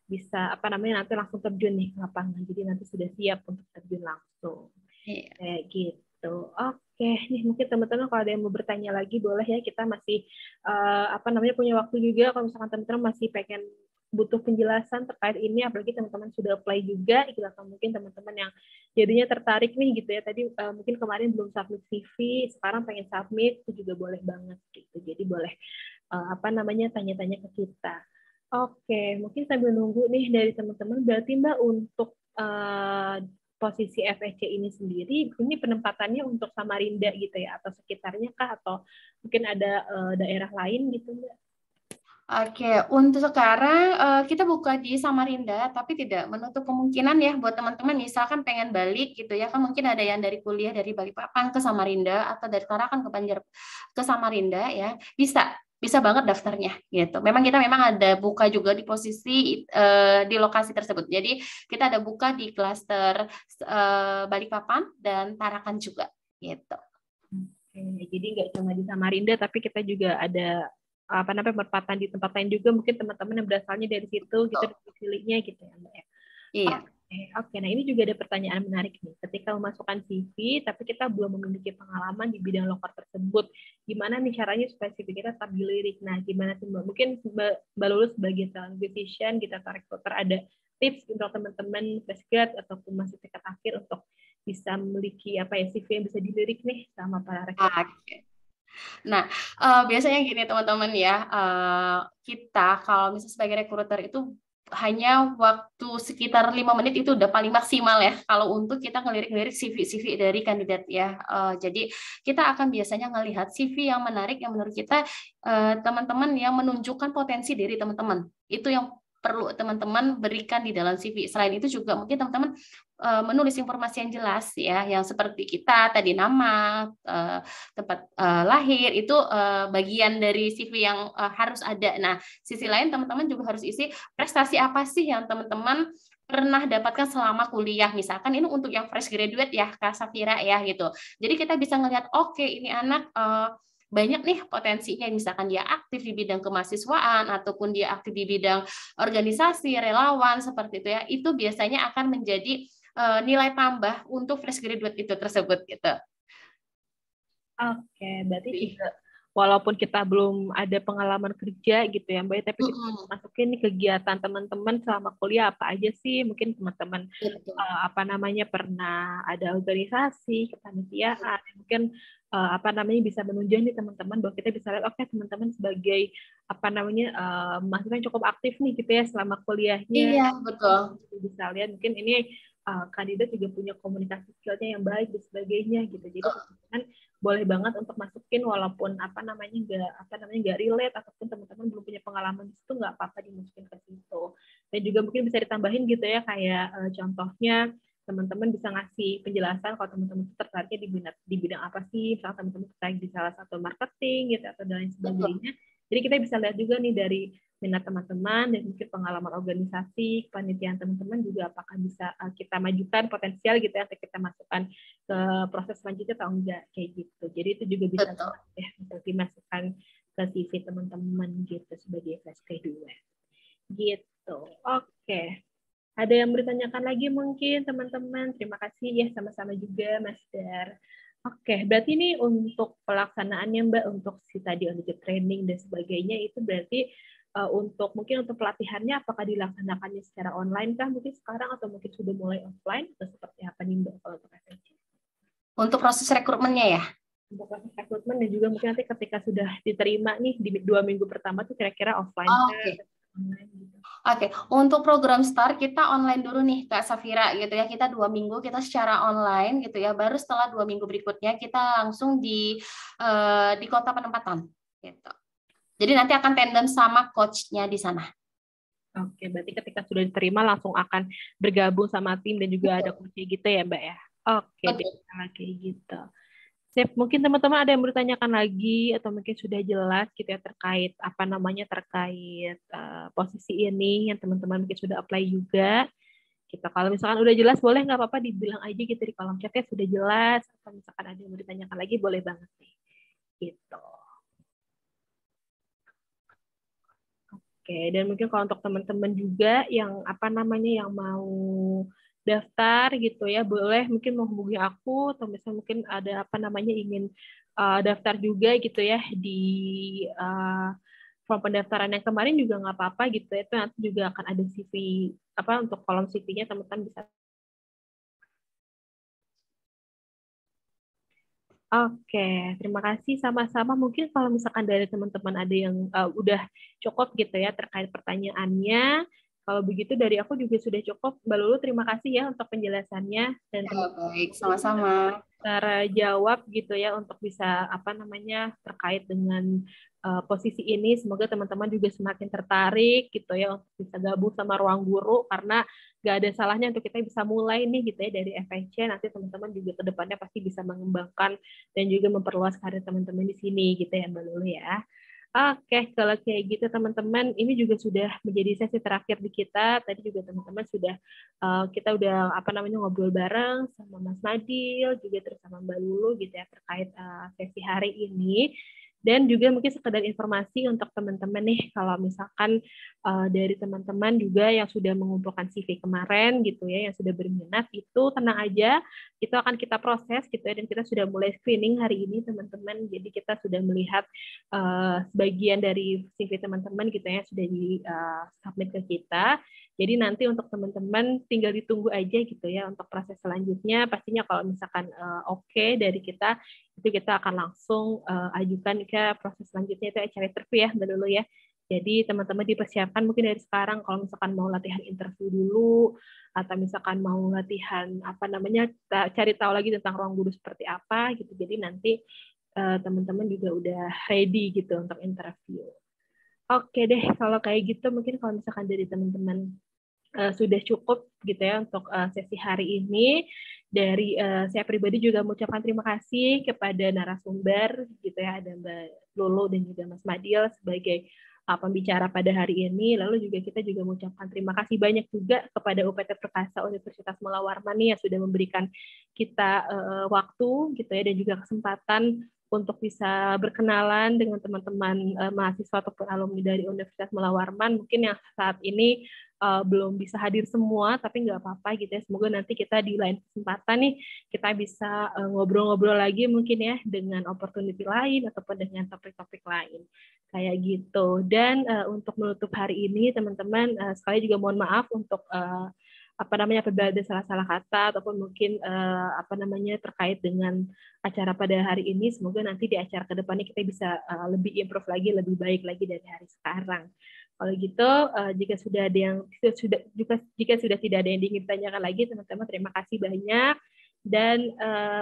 bisa nanti langsung terjun nih ke lapangan. Jadi nanti sudah siap untuk terjun langsung. Iya. Kayak gitu. Oke, nih mungkin teman-teman kalau ada yang mau bertanya lagi boleh ya, kita masih punya waktu juga kalau misalkan teman-teman masih pengen butuh penjelasan terkait ini, apalagi teman-teman sudah apply juga, gitu, atau mungkin teman-teman yang jadinya tertarik nih gitu ya, tadi mungkin kemarin belum submit CV, sekarang pengen submit, itu juga boleh banget gitu. Jadi boleh tanya-tanya ke kita. Oke, mungkin sambil nunggu nih dari teman-teman, berarti Mbak untuk posisi FEC ini sendiri, ini penempatannya untuk Samarinda gitu ya, atau sekitarnya kah, atau mungkin ada daerah lain gitu Mbak? Oke, untuk sekarang kita buka di Samarinda, tapi tidak menutup kemungkinan ya buat teman-teman misalkan pengen balik gitu ya, kan mungkin ada yang dari kuliah dari Balikpapan ke Samarinda atau dari Tarakan ke Samarinda ya, bisa banget daftarnya gitu. Memang ada buka juga di posisi di lokasi tersebut. Jadi kita ada buka di klaster Balikpapan dan Tarakan juga gitu. Oke, jadi nggak cuma di Samarinda, tapi kita juga ada penempatan di tempat lain juga, mungkin teman-teman yang berasalnya dari situ gitu, pilihnya gitu ya Mbak ya. Iya. Oke, nah ini juga ada pertanyaan menarik nih. Ketika memasukkan CV, tapi kita belum memiliki pengalaman di bidang lokal tersebut, gimana nih caranya supaya CV kita tetap dilirik? Nah, gimana sih Mbak? Mungkin Mbak Lulu sebagai talent acquisition, kita recruiter, ada tips untuk teman-teman fresh grad ataupun masih tingkat akhir untuk bisa memiliki CV yang bisa dilirik nih sama para recruiter. Oke. Nah, biasanya gini teman-teman ya, kita kalau misalnya sebagai recruiter itu hanya waktu sekitar 5 menit itu udah paling maksimal ya kalau untuk kita ngelirik-ngelirik CV dari kandidat ya. Jadi kita akan biasanya ngelihat CV yang menarik yang menurut kita teman-teman yang menunjukkan potensi diri teman-teman. Itu yang perlu teman-teman berikan di dalam CV. Selain itu juga mungkin teman-teman menulis informasi yang jelas ya, yang seperti kita tadi nama, tempat lahir itu bagian dari CV yang harus ada. Nah, sisi lain teman-teman juga harus isi prestasi apa sih yang teman-teman pernah dapatkan selama kuliah. Misalkan ini untuk yang fresh graduate ya, Kak Safira ya gitu. Jadi kita bisa ngelihat oke, ini anak banyak nih potensinya, misalkan dia aktif di bidang kemahasiswaan ataupun dia aktif di bidang organisasi, relawan seperti itu ya. Itu biasanya akan menjadi nilai tambah untuk fresh graduate itu tersebut gitu. Oke, berarti juga walaupun kita belum ada pengalaman kerja gitu ya Mbak, tapi kita masukin nih kegiatan teman-teman selama kuliah apa aja sih? Mungkin teman-teman pernah ada organisasi, kepanitiaan, mungkin bisa menunjang nih teman-teman bahwa kita bisa lihat oke, teman-teman sebagai mahasiswa yang cukup aktif nih gitu ya selama kuliahnya. Iya, betul. Bisa lihat mungkin ini kandidat juga punya komunikasi skillnya yang baik dan sebagainya gitu. Jadi teman-teman boleh banget untuk masukin walaupun nggak relate ataupun teman-teman belum punya pengalaman di situ, nggak apa-apa dimasukin ke situ. Dan juga mungkin bisa ditambahin gitu ya, kayak contohnya teman-teman bisa ngasih penjelasan kalau teman-teman tertariknya di bidang apa sih, misalnya teman-teman tertarik di salah satu marketing gitu atau dan lain sebagainya. Jadi kita bisa lihat juga nih dari minat teman-teman dan mungkin pengalaman organisasi, kepanitiaan teman-teman juga apakah bisa kita majukan potensial gitu ya, kita masukkan ke proses selanjutnya atau enggak kayak gitu. Jadi itu juga bisa dimasukkan ke CV teman-teman gitu sebagai fresh graduate. Gitu. Oke. Ada yang bertanyakan lagi mungkin teman-teman? Terima kasih ya, sama-sama juga Mas Dar. Oke, berarti ini untuk pelaksanaannya Mbak, untuk si tadi on the job training dan sebagainya itu berarti untuk pelatihannya apakah dilaksanakannya secara online kah mungkin sekarang atau mungkin sudah mulai offline atau seperti apa nih Mbak kalau untuk FEC? Untuk proses rekrutmennya ya? Untuk proses rekrutmen dan juga mungkin nanti ketika sudah diterima nih di 2 minggu pertama tuh kira-kira offline Oke. Oke, untuk program STAR kita online dulu nih Kak Safira gitu ya. Kita 2 minggu kita secara online gitu ya. Baru setelah 2 minggu berikutnya kita langsung di kota penempatan gitu. Jadi nanti akan tandem sama coach-nya di sana. Oke, berarti ketika sudah diterima langsung akan bergabung sama tim dan juga ada coach gitu ya Mbak ya. Oke, kayak gitu. Sip, mungkin teman-teman ada yang bertanyakan lagi atau mungkin sudah jelas gitu ya terkait terkait posisi ini yang teman-teman mungkin sudah apply juga. Kita kalau misalkan udah jelas boleh nggak apa-apa dibilang aja gitu di kolom chatnya sudah jelas atau misalkan ada yang mau ditanyakan lagi boleh banget nih. Gitu. Oke, dan mungkin kalau untuk teman-teman juga yang yang mau daftar gitu ya, boleh mungkin menghubungi aku atau misalnya mungkin ada ingin daftar juga gitu ya di form pendaftaran yang kemarin juga nggak apa-apa gitu ya, itu nanti juga akan ada CV untuk kolom CV-nya teman-teman bisa. Oke, terima kasih sama-sama. Mungkin kalau misalkan dari teman-teman ada yang udah cukup gitu ya terkait pertanyaannya. Kalau begitu dari aku juga sudah cukup. Mbak Lulu, terima kasih ya untuk penjelasannya dan Baik, sama-sama. cara jawab gitu ya untuk bisa terkait dengan posisi ini. Semoga teman-teman juga semakin tertarik gitu ya untuk bisa gabung sama Ruang Guru karena nggak ada salahnya untuk kita bisa mulai nih gitu ya dari FHC. Nanti teman-teman juga ke depannya pasti bisa mengembangkan dan juga memperluas karir teman-teman di sini gitu ya Mbak Lulu ya. Oke, kalau kayak gitu teman-teman, ini juga sudah menjadi sesi terakhir di kita. Tadi juga teman-teman sudah kita udah ngobrol bareng sama Mas Nadil, juga terus sama Mbak Lulu gitu ya terkait sesi hari ini. Dan juga mungkin sekedar informasi untuk teman-teman nih, kalau misalkan dari teman-teman juga yang sudah mengumpulkan CV kemarin gitu ya, yang sudah berminat, itu tenang aja, itu akan kita proses gitu ya, dan kita sudah mulai screening hari ini teman-teman. Jadi kita sudah melihat sebagian dari CV teman-teman gitu ya sudah di submit ke kita. Jadi nanti untuk teman-teman tinggal ditunggu aja gitu ya untuk proses selanjutnya. Pastinya kalau misalkan oke dari kita, itu kita akan langsung ajukan ke proses selanjutnya itu acara interview ya Mbak Lulu ya. Jadi teman-teman dipersiapkan mungkin dari sekarang kalau misalkan mau latihan interview dulu atau misalkan mau latihan cari tahu lagi tentang Ruang Guru seperti apa gitu. Jadi nanti teman-teman juga udah ready gitu untuk interview. Oke deh, kalau kayak gitu mungkin kalau misalkan dari teman-teman sudah cukup gitu ya untuk sesi hari ini. Dari saya pribadi juga mengucapkan terima kasih kepada narasumber gitu ya, ada Mbak Lulu dan juga Mas Madil sebagai pembicara pada hari ini. Lalu juga kita juga mengucapkan terima kasih banyak juga kepada UPT Perkasa Universitas Mula Warman yang sudah memberikan kita waktu gitu ya dan juga kesempatan untuk bisa berkenalan dengan teman-teman mahasiswa ataupun alumni dari Universitas Mula Warman mungkin yang saat ini belum bisa hadir semua, tapi nggak apa-apa gitu ya. Semoga nanti kita di lain kesempatan nih kita bisa ngobrol-ngobrol lagi mungkin ya dengan opportunity lain ataupun dengan topik-topik lain kayak gitu. Dan untuk menutup hari ini teman-teman sekali juga mohon maaf untuk apabila ada salah-salah kata ataupun mungkin terkait dengan acara pada hari ini. Semoga nanti di acara kedepannya kita bisa lebih improve lagi, lebih baik lagi dari hari sekarang. Kalau gitu, jika sudah tidak ada yang ingin ditanyakan lagi, teman-teman terima kasih banyak. Dan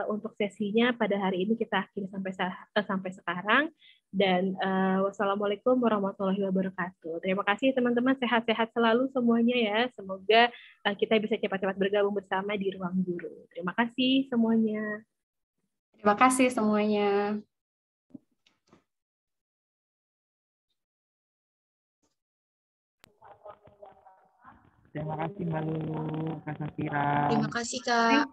untuk sesinya pada hari ini kita akhiri sampai sekarang. Dan wassalamualaikum warahmatullahi wabarakatuh. Terima kasih teman-teman, sehat-sehat selalu semuanya ya. Semoga kita bisa cepat-cepat bergabung bersama di Ruang Guru. Terima kasih semuanya. Terima kasih semuanya. Terima kasih Mbak Lulu, Kak Safira. Terima kasih Kak.